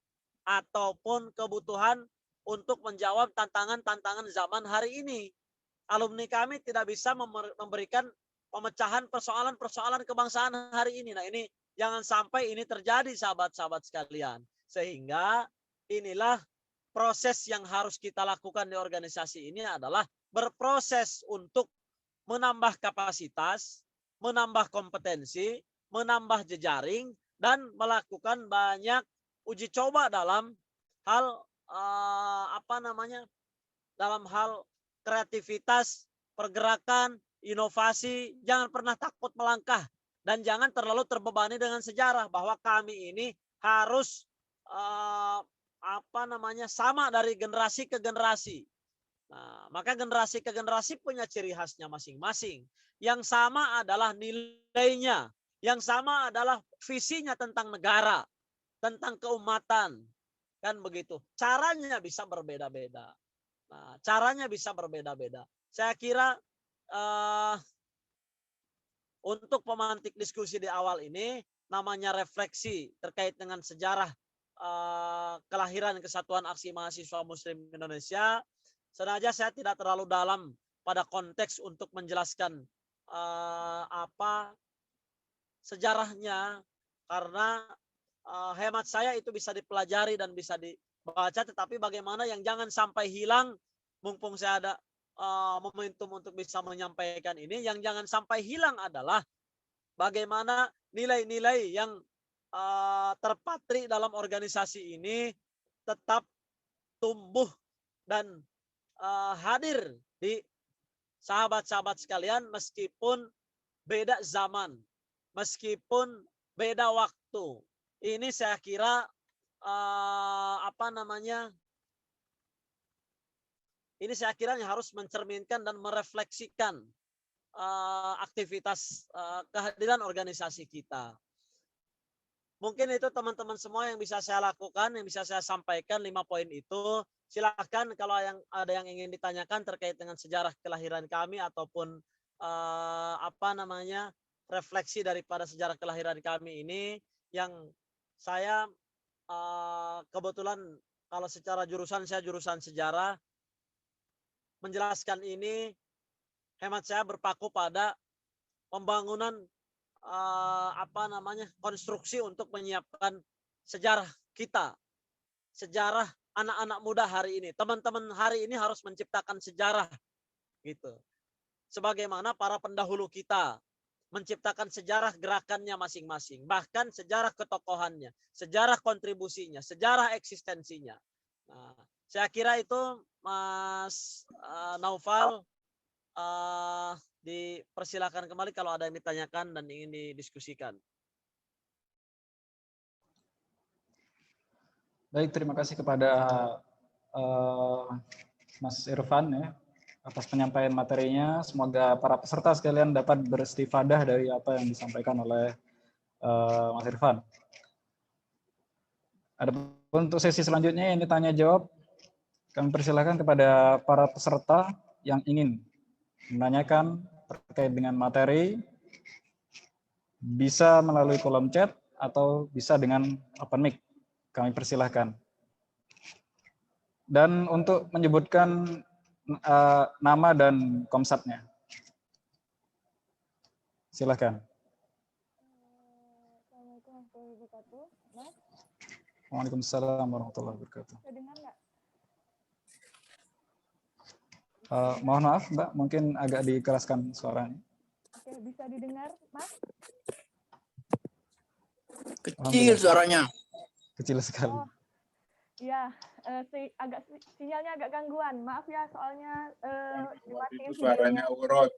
ataupun kebutuhan untuk menjawab tantangan-tantangan zaman hari ini. Alumni kami tidak bisa memberikan pemecahan persoalan-persoalan kebangsaan hari ini. Nah, ini jangan sampai ini terjadi, sahabat-sahabat sekalian. Sehingga inilah proses yang harus kita lakukan di organisasi ini adalah berproses untuk menambah kapasitas, menambah kompetensi, menambah jejaring, dan melakukan banyak uji coba dalam hal dalam hal kreativitas, pergerakan, inovasi. Jangan pernah takut melangkah dan jangan terlalu terbebani dengan sejarah bahwa kami ini harus sama dari generasi ke generasi. Nah, maka generasi ke generasi punya ciri khasnya masing-masing. Yang sama adalah nilainya, yang sama adalah visinya tentang negara, tentang keumatan, kan begitu. Caranya bisa berbeda-beda. Nah, caranya bisa berbeda-beda. Saya kira untuk pemantik diskusi di awal ini, namanya refleksi terkait dengan sejarah kelahiran Kesatuan Aksi Mahasiswa Muslim Indonesia. Sengaja saya tidak terlalu dalam pada konteks untuk menjelaskan apa sejarahnya, karena hemat saya itu bisa dipelajari dan bisa dibaca, tetapi bagaimana yang jangan sampai hilang, mumpung saya ada momentum untuk bisa menyampaikan ini, yang jangan sampai hilang adalah bagaimana nilai-nilai yang terpatri dalam organisasi ini tetap tumbuh dan hadir di sahabat-sahabat sekalian meskipun beda zaman, meskipun beda waktu. Ini saya kira ini saya kira harus mencerminkan dan merefleksikan aktivitas kehadiran organisasi kita. Mungkin itu teman-teman semua yang bisa saya lakukan, yang bisa saya sampaikan 5 poin itu. Silahkan kalau ada yang ingin ditanyakan terkait dengan sejarah kelahiran kami ataupun refleksi daripada sejarah kelahiran kami ini, yang saya kebetulan kalau secara jurusan saya jurusan sejarah, menjelaskan ini hemat saya berpaku pada pembangunan konstruksi untuk menyiapkan sejarah kita, sejarah anak-anak muda hari ini. Teman-teman hari ini harus menciptakan sejarah gitu. Sebagaimana para pendahulu kita menciptakan sejarah gerakannya masing-masing, bahkan sejarah ketokohannya, sejarah kontribusinya, sejarah eksistensinya. Nah, saya kira itu Mas Naufal, dipersilakan kembali kalau ada yang ditanyakan dan ingin didiskusikan. Baik, terima kasih kepada Mas Irfan ya, atas penyampaian materinya. Semoga para peserta sekalian dapat beristifadah dari apa yang disampaikan oleh Mas Irfan. Adapun untuk sesi selanjutnya ini tanya jawab, kami persilahkan kepada para peserta yang ingin menanyakan terkait dengan materi, bisa melalui kolom chat atau bisa dengan open mic. Kami persilahkan. Dan untuk menyebutkan nama dan komsatnya. Silakan. Waalaikumsalam warahmatullahi wabarakatuh. Mohon maaf Mbak, mungkin agak dikeraskan suaranya. Oke, bisa didengar Mas? Kecil suaranya. Kecil sekali. Oh, iya, sinyalnya agak gangguan. Maaf ya, soalnya dimatiin suaranya urut.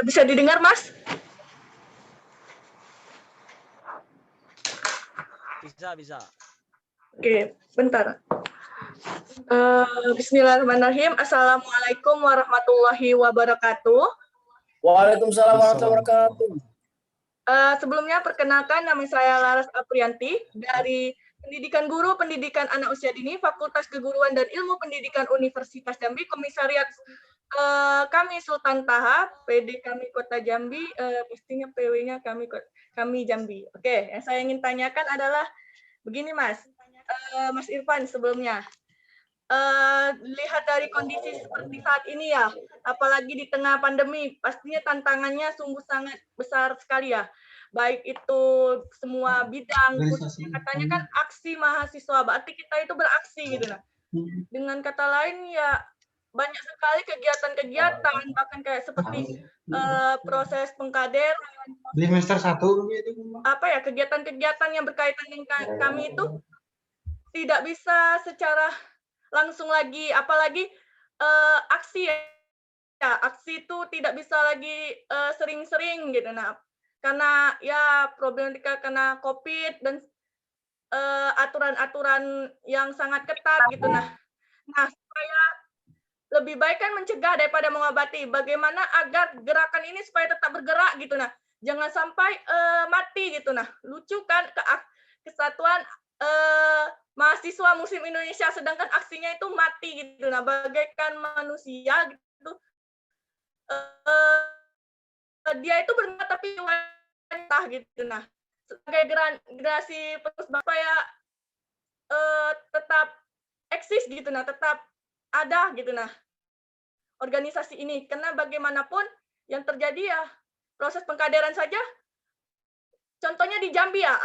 Bisa didengar Mas? Bisa. Oke, bentar. Bismillahirrahmanirrahim. Assalamualaikum warahmatullahi wabarakatuh. Waalaikumsalam warahmatullahi wabarakatuh. Sebelumnya perkenalkan, nama saya Laras Aprianti dari Pendidikan Guru Pendidikan Anak Usia Dini Fakultas Keguruan dan Ilmu Pendidikan Universitas Jambi, Komisariat kami Sultan Taha, PD kami Kota Jambi, pastinya PW-nya kami Jambi. Oke, yang saya ingin tanyakan adalah begini Mas, Mas Irfan sebelumnya. Lihat dari kondisi seperti saat ini ya, apalagi di tengah pandemi, pastinya tantangannya sungguh sangat besar sekali ya. Baik itu semua bidang, khususnya katanya kan aksi mahasiswa, berarti kita itu beraksi gitu nah. Dengan kata lain ya banyak sekali kegiatan-kegiatan, bahkan kayak seperti proses pengkaderan, kegiatan-kegiatan yang berkaitan dengan kami itu tidak bisa secara langsung lagi, apalagi aksi ya, aksi itu tidak bisa lagi sering-sering gitu nah, karena ya problematika karena COVID dan aturan-aturan yang sangat ketat gitu nah. Nah, supaya lebih baik kan mencegah daripada mengobati. Bagaimana agar gerakan ini supaya tetap bergerak gitu nah, jangan sampai mati gitu nah. Lucu kan kesatuan mahasiswa Muslim Indonesia, sedangkan aksinya itu mati gitu nah, bagaikan manusia gitu. Dia itu bernama tapi wanita gitu nah. Sebagai generasi penerus bangsa ya tetap eksis gitu nah, tetap ada gitu nah organisasi ini, karena bagaimanapun yang terjadi ya proses pengkaderan saja, contohnya di Jambi ya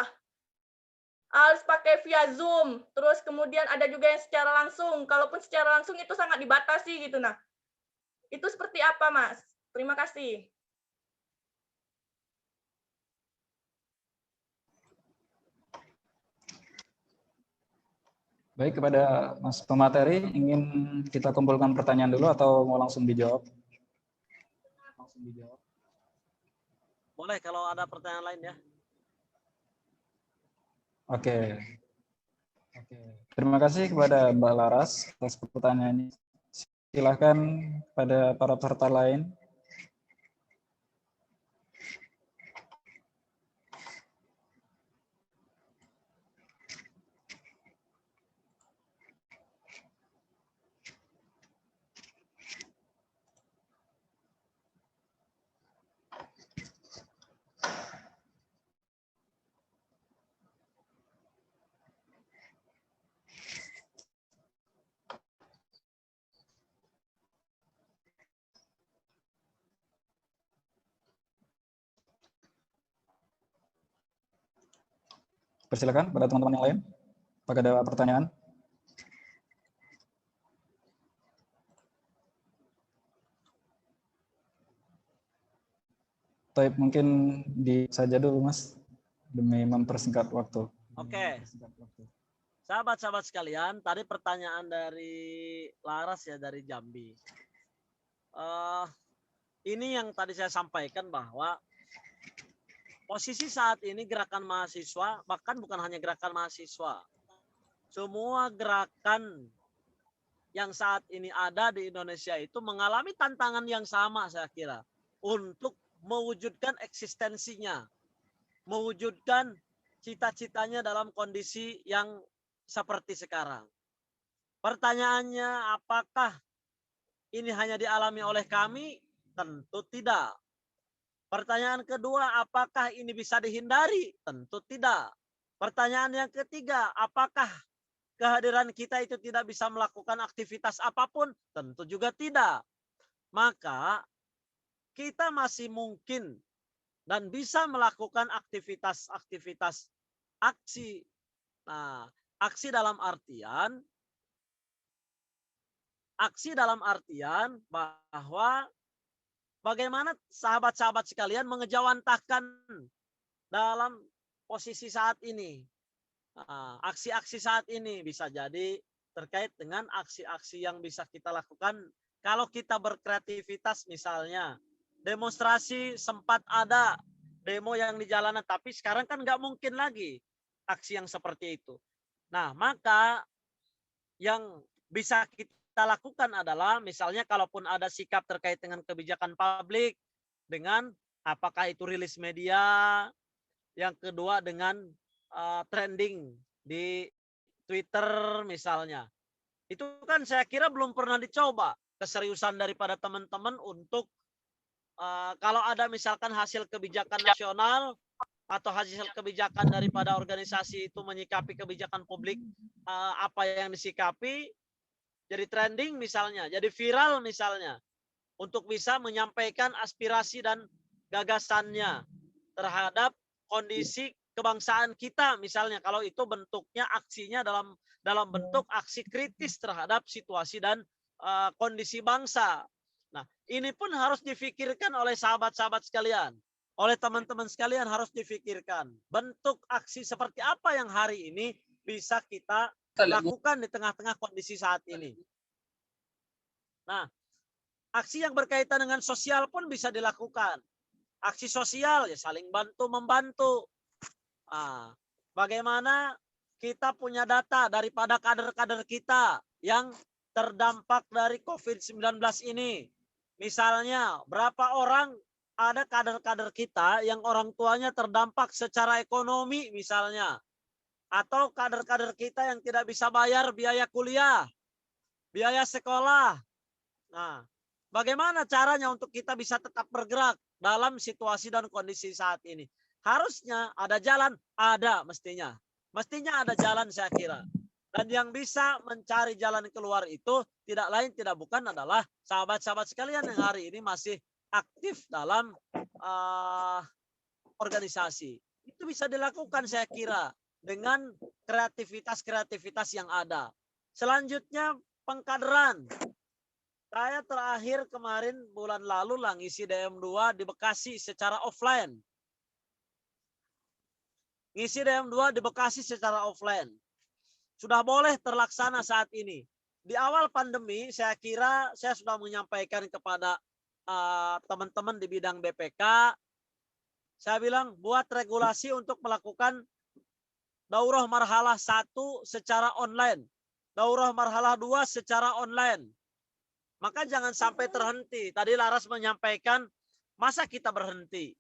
harus pakai via Zoom, terus kemudian ada juga yang secara langsung, kalaupun secara langsung itu sangat dibatasi gitu nah. Itu seperti apa Mas? Terima kasih. Baik, kepada Mas pemateri, ingin kita kumpulkan pertanyaan dulu atau mau langsung dijawab? Boleh kalau ada pertanyaan lain ya. Oke. Terima kasih kepada Mbak Laras atas pertanyaannya. Silakan pada para peserta lain. Persilakan pada teman-teman yang lain. Apakah ada pertanyaan? Taib mungkin saja dulu Mas, demi mempersingkat waktu. Oke. Sahabat-sahabat sekalian, tadi pertanyaan dari Laras ya, dari Jambi. Ini yang tadi saya sampaikan bahwa posisi saat ini gerakan mahasiswa, bahkan bukan hanya gerakan mahasiswa, semua gerakan yang saat ini ada di Indonesia itu mengalami tantangan yang sama saya kira untuk mewujudkan eksistensinya, mewujudkan cita-citanya dalam kondisi yang seperti sekarang. Pertanyaannya, apakah ini hanya dialami oleh kami? Tentu tidak. Pertanyaan kedua, apakah ini bisa dihindari? Tentu tidak. Pertanyaan yang ketiga, apakah kehadiran kita itu tidak bisa melakukan aktivitas apapun? Tentu juga tidak. Maka kita masih mungkin dan bisa melakukan aktivitas-aktivitas aksi. Nah, aksi dalam artian bahwa bagaimana sahabat-sahabat sekalian mengejawantahkan dalam posisi saat ini. Aksi-aksi saat ini bisa jadi terkait dengan aksi-aksi yang bisa kita lakukan kalau kita berkreativitas, misalnya demonstrasi sempat ada demo yang di jalanan, tapi sekarang kan nggak mungkin lagi aksi yang seperti itu. Nah, maka yang bisa kita lakukan adalah misalnya kalaupun ada sikap terkait dengan kebijakan publik, dengan apakah itu rilis media, yang kedua dengan trending di Twitter misalnya. Itu kan saya kira belum pernah dicoba keseriusan daripada teman-teman untuk kalau ada misalkan hasil kebijakan nasional atau hasil kebijakan daripada organisasi itu menyikapi kebijakan publik apa yang disikapi, jadi trending misalnya, jadi viral misalnya, untuk bisa menyampaikan aspirasi dan gagasannya terhadap kondisi kebangsaan kita misalnya, kalau itu bentuknya aksinya dalam bentuk aksi kritis terhadap situasi dan kondisi bangsa. Nah, ini pun harus difikirkan oleh sahabat-sahabat sekalian, oleh teman-teman sekalian harus difikirkan bentuk aksi seperti apa yang hari ini bisa kita lakukan di tengah-tengah kondisi saat ini. Nah, aksi yang berkaitan dengan sosial pun bisa dilakukan. Aksi sosial ya saling bantu-membantu. Bagaimana kita punya data daripada kader-kader kita yang terdampak dari COVID-19 ini. Misalnya berapa orang ada kader-kader kita yang orang tuanya terdampak secara ekonomi misalnya. Atau kader-kader kita yang tidak bisa bayar biaya kuliah, biaya sekolah. Nah, bagaimana caranya untuk kita bisa tetap bergerak dalam situasi dan kondisi saat ini? Harusnya ada jalan, ada mestinya. Mestinya ada jalan saya kira. Dan yang bisa mencari jalan keluar itu tidak lain tidak bukan adalah sahabat-sahabat sekalian yang hari ini masih aktif dalam organisasi. Itu bisa dilakukan saya kira dengan kreativitas-kreativitas yang ada. Selanjutnya pengkaderan. Saya terakhir kemarin bulan lalu lah ngisi DM2 di Bekasi secara offline. Ngisi DM2 di Bekasi secara offline. Sudah boleh terlaksana saat ini. Di awal pandemi saya kira saya sudah menyampaikan kepada teman-teman di bidang BPK. Saya bilang buat regulasi untuk melakukan daurah marhalah 1 secara online. Daurah marhalah 2 secara online. Maka jangan sampai terhenti. Tadi Laras menyampaikan, masa kita berhenti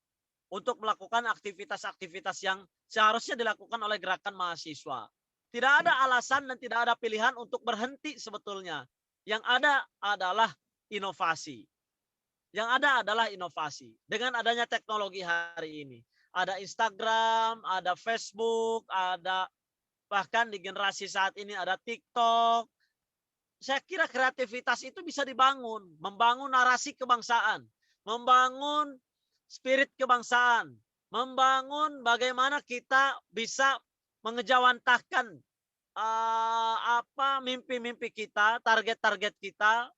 untuk melakukan aktivitas-aktivitas yang seharusnya dilakukan oleh gerakan mahasiswa. Tidak ada alasan dan tidak ada pilihan untuk berhenti sebetulnya. Yang ada adalah inovasi. Yang ada adalah inovasi. Dengan adanya teknologi hari ini. Ada Instagram, ada Facebook, ada bahkan di generasi saat ini ada TikTok. Saya kira kreativitas itu bisa dibangun. Membangun narasi kebangsaan. Membangun spirit kebangsaan. Membangun bagaimana kita bisa mengejawantahkan mimpi-mimpi kita, target-target kita,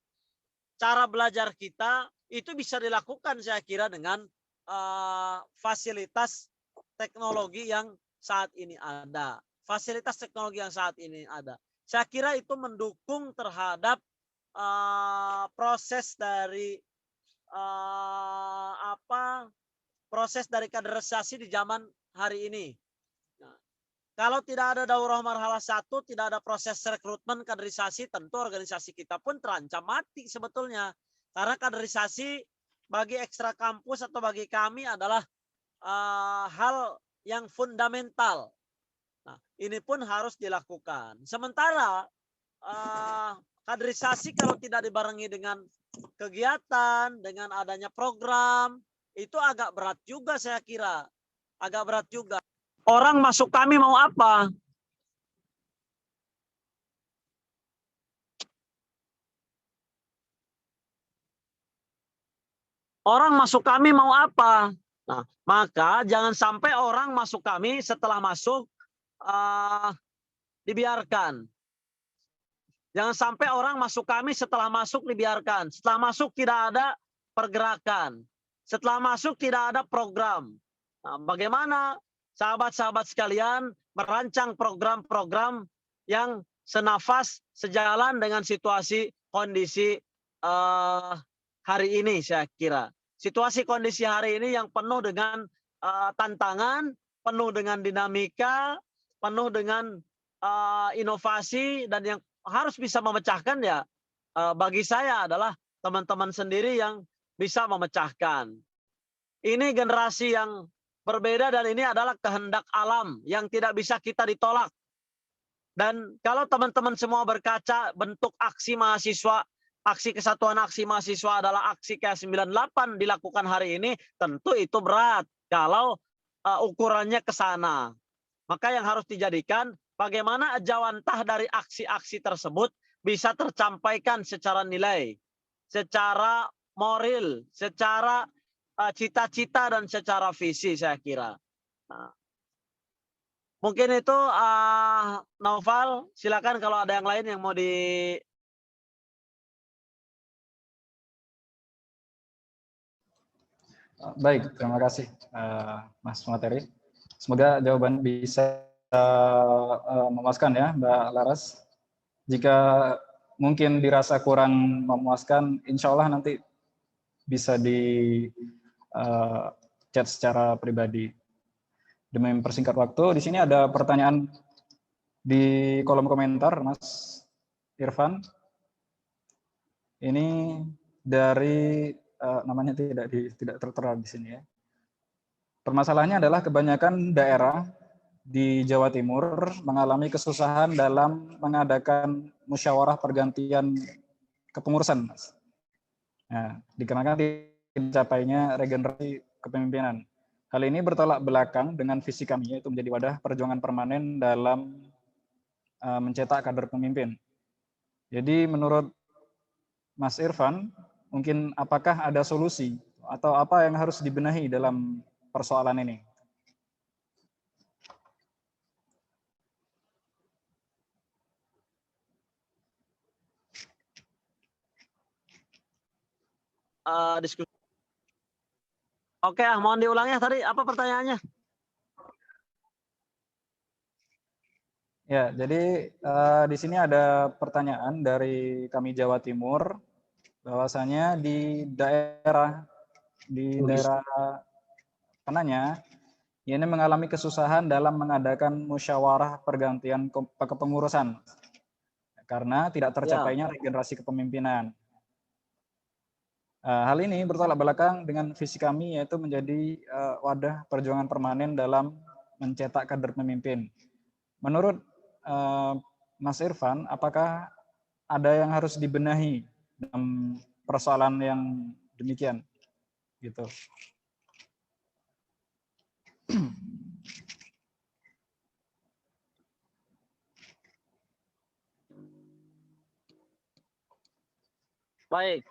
cara belajar kita, itu bisa dilakukan saya kira dengan fasilitas teknologi yang saat ini ada. Fasilitas teknologi yang saat ini ada. Saya kira itu mendukung terhadap proses dari proses dari kaderisasi di zaman hari ini. Nah, kalau tidak ada daurah marhalah 1, tidak ada proses rekrutmen kaderisasi, tentu organisasi kita pun terancam mati sebetulnya. Karena kaderisasi bagi ekstra kampus atau bagi kami adalah hal yang fundamental. Nah, ini pun harus dilakukan. Sementara kaderisasi kalau tidak dibarengi dengan kegiatan, dengan adanya program, itu agak berat juga saya kira. Agak berat juga. Orang masuk kami mau apa? Orang masuk kami mau apa? Nah, maka jangan sampai orang masuk kami setelah masuk dibiarkan. Jangan sampai orang masuk kami setelah masuk dibiarkan. Setelah masuk tidak ada pergerakan. Setelah masuk tidak ada program. Nah, bagaimana sahabat-sahabat sekalian merancang program-program yang senafas, sejalan dengan situasi kondisi hari ini saya kira. Situasi kondisi hari ini yang penuh dengan tantangan, penuh dengan dinamika, penuh dengan inovasi, dan yang harus bisa memecahkan ya bagi saya adalah teman-teman sendiri yang bisa memecahkan. Ini generasi yang berbeda dan ini adalah kehendak alam yang tidak bisa kita ditolak. Dan kalau teman-teman semua berkaca bentuk aksi mahasiswa, aksi kesatuan aksi mahasiswa adalah aksi K98 dilakukan hari ini, tentu itu berat kalau ukurannya ke sana. Maka yang harus dijadikan bagaimana jawantah dari aksi-aksi tersebut bisa tercampaikan secara nilai, secara moral, secara cita-cita dan secara visi saya kira. Nah, mungkin itu Naufal, silakan kalau ada yang lain yang mau di. Baik, terima kasih Mas Materi. Semoga jawaban bisa memuaskan ya Mbak Laras. Jika mungkin dirasa kurang memuaskan, insya Allah nanti bisa di chat secara pribadi. Demi mempersingkat waktu, di sini ada pertanyaan di kolom komentar, Mas Irfan. Ini dari namanya tidak tertera di sini ya. Permasalahannya adalah kebanyakan daerah di Jawa Timur mengalami kesusahan dalam mengadakan musyawarah pergantian kepengurusan, Mas. Nah, dikarenakan dicapainya regenerasi kepemimpinan. Hal ini bertolak belakang dengan visi kami, yaitu menjadi wadah perjuangan permanen dalam mencetak kader pemimpin. Jadi menurut Mas Irfan, mungkin apakah ada solusi atau apa yang harus dibenahi dalam persoalan ini? Diskusi. Oke, mohon diulangi tadi apa pertanyaannya? Ya, jadi di sini ada pertanyaan dari kami Jawa Timur, bahwasanya di daerah penanya ini mengalami kesusahan dalam mengadakan musyawarah pergantian kepengurusan karena tidak tercapainya regenerasi kepemimpinan. Hal ini bertolak belakang dengan visi kami, yaitu menjadi wadah perjuangan permanen dalam mencetak kader pemimpin. Menurut Mas Irfan, apakah ada yang harus dibenahi dalam persoalan yang demikian? Gitu. Baik.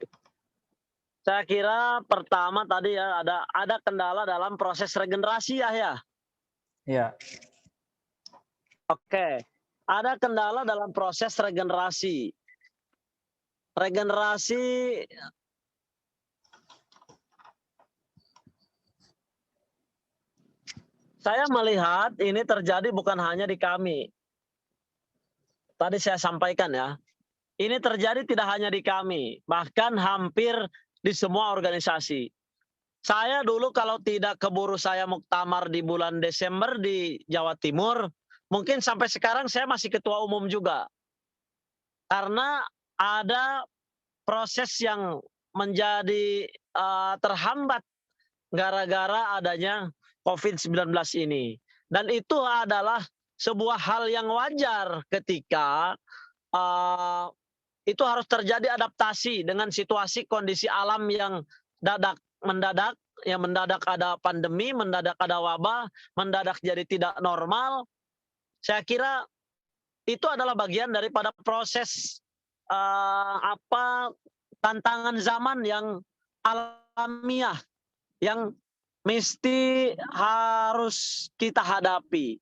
Saya kira pertama tadi ya ada kendala dalam proses regenerasi ya. Iya. Oke. Ada kendala dalam proses regenerasi. Regenerasi saya melihat ini terjadi bukan hanya di kami. Tadi saya sampaikan ya. Ini terjadi tidak hanya di kami, bahkan hampir di semua organisasi. Saya dulu kalau tidak keburu saya muktamar di bulan Desember di Jawa Timur, mungkin sampai sekarang saya masih ketua umum juga. Karena ada proses yang menjadi terhambat gara-gara adanya COVID-19 ini. Dan itu adalah sebuah hal yang wajar ketika itu harus terjadi adaptasi dengan situasi kondisi alam yang mendadak ada pandemi, mendadak ada wabah, mendadak jadi tidak normal. Saya kira itu adalah bagian daripada proses tantangan zaman yang alamiah yang mesti harus kita hadapi.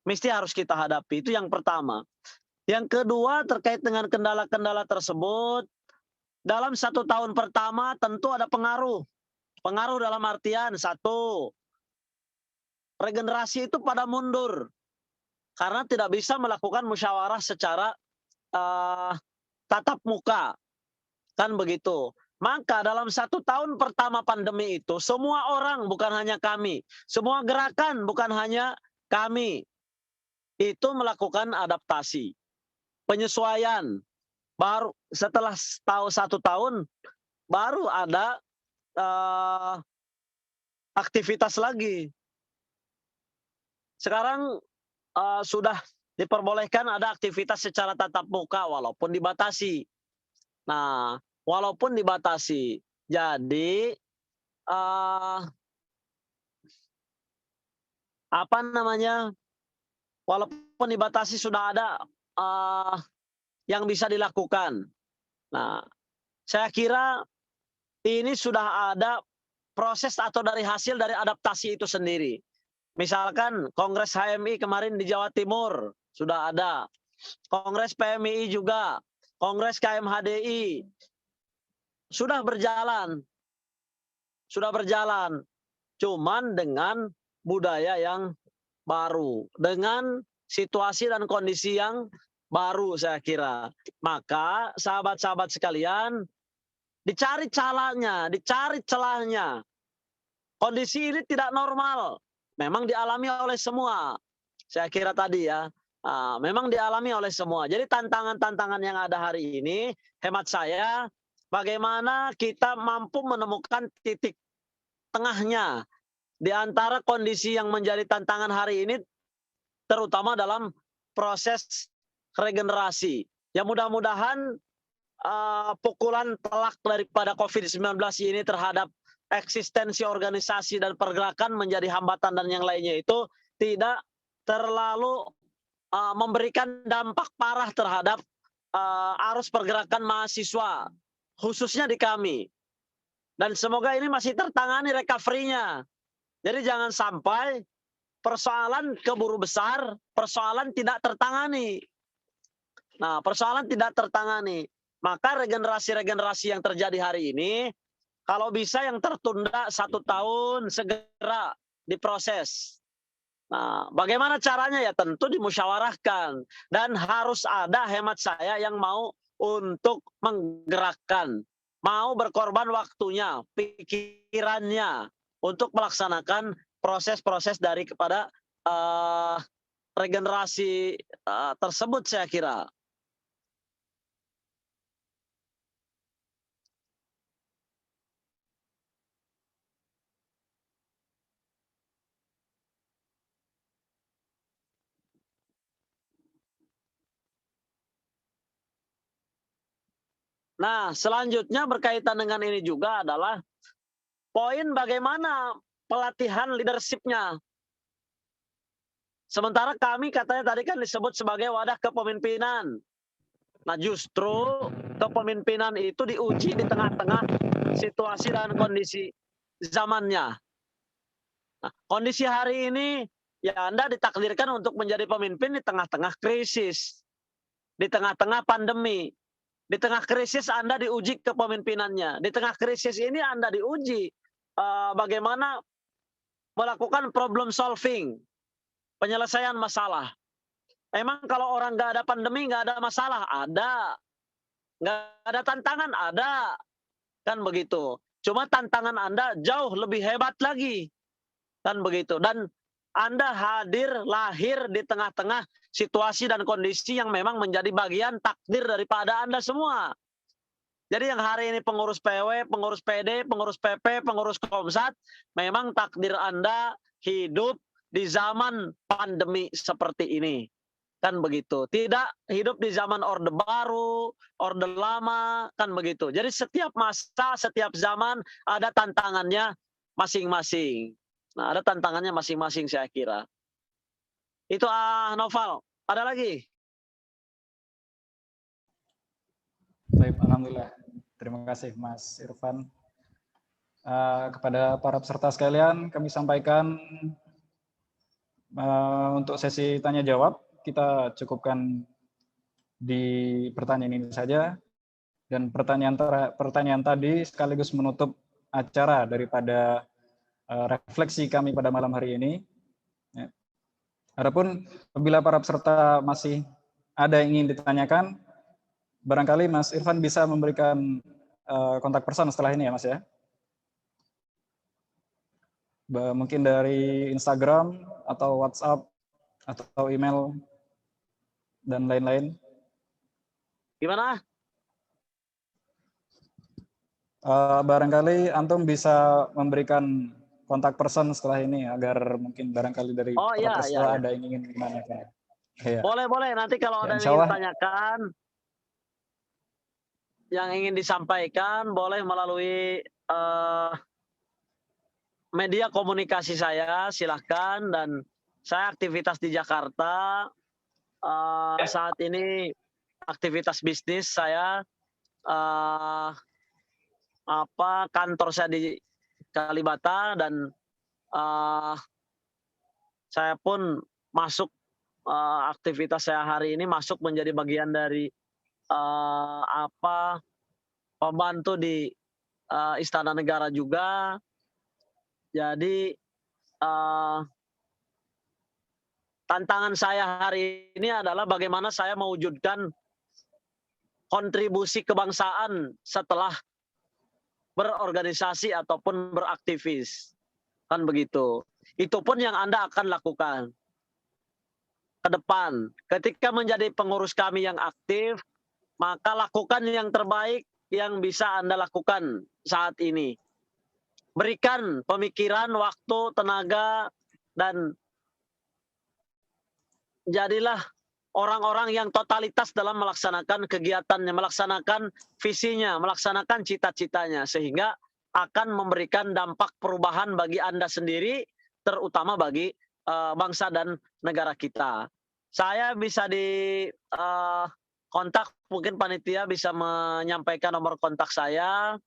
Itu yang pertama. Yang kedua terkait dengan kendala-kendala tersebut, dalam 1 tahun pertama tentu ada pengaruh. Pengaruh dalam artian, satu, regenerasi itu pada mundur. Karena tidak bisa melakukan musyawarah secara tatap muka. Kan begitu. Maka dalam 1 tahun pertama pandemi itu, semua orang, bukan hanya kami, semua gerakan, bukan hanya kami, itu melakukan adaptasi, penyesuaian. Baru setelah 1 tahun, baru ada aktivitas lagi. Sekarang sudah diperbolehkan ada aktivitas secara tatap muka walaupun dibatasi. Nah, walaupun dibatasi. Jadi walaupun dibatasi sudah ada yang bisa dilakukan. Nah, saya kira ini sudah ada proses atau dari hasil dari adaptasi itu sendiri. Misalkan Kongres HMI kemarin di Jawa Timur sudah ada, Kongres PMI juga, Kongres KMHDI sudah berjalan, cuman dengan budaya yang baru, dengan situasi dan kondisi yang baru saya kira. Maka sahabat-sahabat sekalian, dicari celahnya. Kondisi ini tidak normal. Memang dialami oleh semua. Saya kira tadi ya, memang dialami oleh semua. Jadi tantangan-tantangan yang ada hari ini, hemat saya, bagaimana kita mampu menemukan titik tengahnya di antara kondisi yang menjadi tantangan hari ini, terutama dalam proses regenerasi. Ya mudah-mudahan pukulan telak daripada COVID-19 ini terhadap eksistensi organisasi dan pergerakan menjadi hambatan dan yang lainnya itu tidak terlalu memberikan dampak parah terhadap arus pergerakan mahasiswa, khususnya di kami. Dan semoga ini masih tertangani recovery-nya. Jadi jangan sampai persoalan keburu besar, persoalan tidak tertangani. Nah, persoalan tidak tertangani. Maka regenerasi-regenerasi yang terjadi hari ini, kalau bisa yang tertunda 1 tahun segera diproses. Nah, bagaimana caranya ya tentu dimusyawarahkan. Dan harus ada hemat saya yang mau untuk menggerakkan. Mau berkorban waktunya, pikirannya untuk melaksanakan proses-proses dari kepada regenerasi tersebut saya kira. Nah, selanjutnya berkaitan dengan ini juga adalah poin bagaimana pelatihan leadership-nya. Sementara kami katanya tadi kan disebut sebagai wadah kepemimpinan. Nah, justru kepemimpinan itu diuji di tengah-tengah situasi dan kondisi zamannya. Nah, kondisi hari ini ya Anda ditakdirkan untuk menjadi pemimpin di tengah-tengah krisis, di tengah-tengah pandemi. Di tengah krisis Anda diuji kepemimpinannya. Di tengah krisis ini Anda diuji bagaimana melakukan problem solving, penyelesaian masalah. Memang kalau orang nggak ada pandemi, nggak ada masalah, ada. Nggak ada tantangan, ada. Kan begitu. Cuma tantangan Anda jauh lebih hebat lagi. Kan begitu. Dan Anda hadir, lahir di tengah-tengah situasi dan kondisi yang memang menjadi bagian takdir daripada Anda semua. Jadi yang hari ini pengurus PW, pengurus PD, pengurus PP, pengurus Komsat, memang takdir Anda hidup di zaman pandemi seperti ini. Kan begitu. Tidak hidup di zaman Orde Baru, Orde Lama, kan begitu. Jadi setiap masa, setiap zaman ada tantangannya masing-masing. Nah, ada tantangannya masing-masing saya kira. Itu Noval. Ada lagi? Baik, alhamdulillah. Terima kasih Mas Irfan. Kepada para peserta sekalian, kami sampaikan untuk sesi tanya jawab kita cukupkan di pertanyaan ini saja, dan pertanyaan tadi sekaligus menutup acara daripada refleksi kami pada malam hari ini. Ya. Adapun apabila para peserta masih ada yang ingin ditanyakan, barangkali Mas Irfan bisa memberikan kontak person setelah ini ya Mas ya. Mungkin dari Instagram atau WhatsApp atau email dan lain-lain. Gimana? Barangkali Antum bisa memberikan kontak person setelah ini agar mungkin barangkali dari para peserta ada yang ingin menanyakan. Ya. Boleh. Nanti kalau ada yang ingin ditanyakan, yang ingin disampaikan, boleh melalui media komunikasi saya, silahkan. Dan saya aktivitas di Jakarta. Saat ini aktivitas bisnis saya, kantor saya di Kalibata, dan saya pun masuk aktivitas saya hari ini masuk menjadi bagian dari pembantu di Istana Negara juga. Jadi tantangan saya hari ini adalah bagaimana saya mewujudkan kontribusi kebangsaan setelah berorganisasi ataupun beraktivis. Kan begitu. Itu pun yang Anda akan lakukan ke depan. Ketika menjadi pengurus kami yang aktif, maka lakukan yang terbaik yang bisa Anda lakukan saat ini. Berikan pemikiran, waktu, tenaga, dan jadilah orang-orang yang totalitas dalam melaksanakan kegiatannya, melaksanakan visinya, melaksanakan cita-citanya, sehingga akan memberikan dampak perubahan bagi Anda sendiri, terutama bagi bangsa dan negara kita. Saya bisa di kontak, mungkin panitia bisa menyampaikan nomor kontak saya.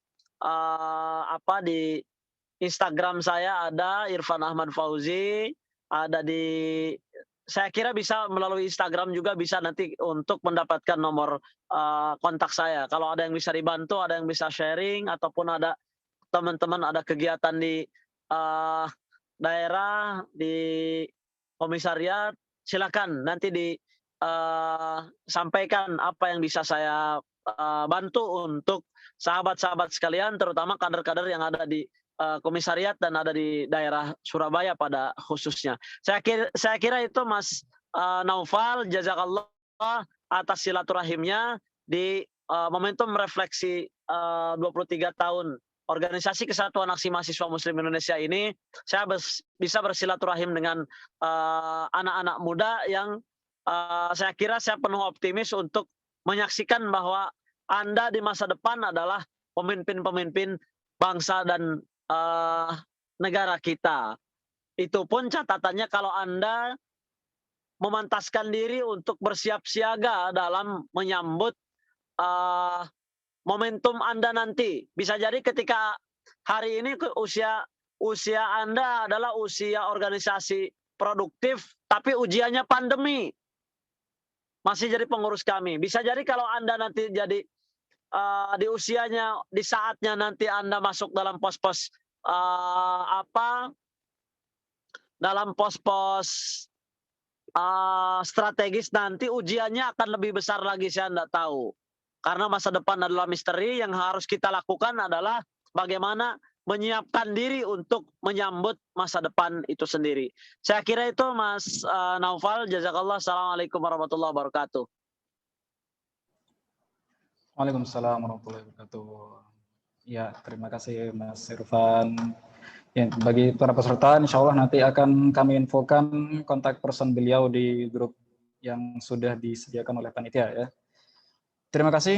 Di Instagram saya ada Irfan Ahmad Fauzi, ada di, saya kira bisa melalui Instagram juga bisa nanti untuk mendapatkan nomor kontak saya. Kalau ada yang bisa dibantu, ada yang bisa sharing, ataupun ada teman-teman ada kegiatan di daerah, di komisariat, silakan nanti disampaikan apa yang bisa saya bantu untuk sahabat-sahabat sekalian, terutama kader-kader yang ada di komisariat dan ada di daerah Surabaya pada khususnya. Saya kira itu Mas Naufal, jazakallah atas silaturahimnya di momentum refleksi 23 tahun Organisasi Kesatuan Aksi Mahasiswa Muslim Indonesia ini. Saya bisa bersilaturahim dengan anak-anak muda yang saya kira saya penuh optimis untuk menyaksikan bahwa Anda di masa depan adalah pemimpin-pemimpin bangsa dan negara kita. Itu pun catatannya kalau Anda memantaskan diri untuk bersiap siaga dalam menyambut momentum Anda nanti. Bisa jadi ketika hari ini usia Anda adalah usia organisasi produktif, tapi ujiannya pandemi. Masih jadi pengurus kami. Bisa jadi kalau Anda nanti jadi di usianya, di saatnya nanti Anda masuk dalam pos-pos dalam pos-pos strategis, nanti ujiannya akan lebih besar lagi, saya tidak tahu. Karena masa depan adalah misteri. Yang harus kita lakukan adalah bagaimana menyiapkan diri untuk menyambut masa depan itu sendiri. Saya kira itu Mas Naufal. Jazakallah. Assalamualaikum warahmatullahi wabarakatuh. Waalaikumsalam warahmatullahi wabarakatuh. Ya, terima kasih Mas Irfan. Ya, bagi para peserta, insya Allah nanti akan kami infokan kontak person beliau di grup yang sudah disediakan oleh panitia ya. Terima kasih.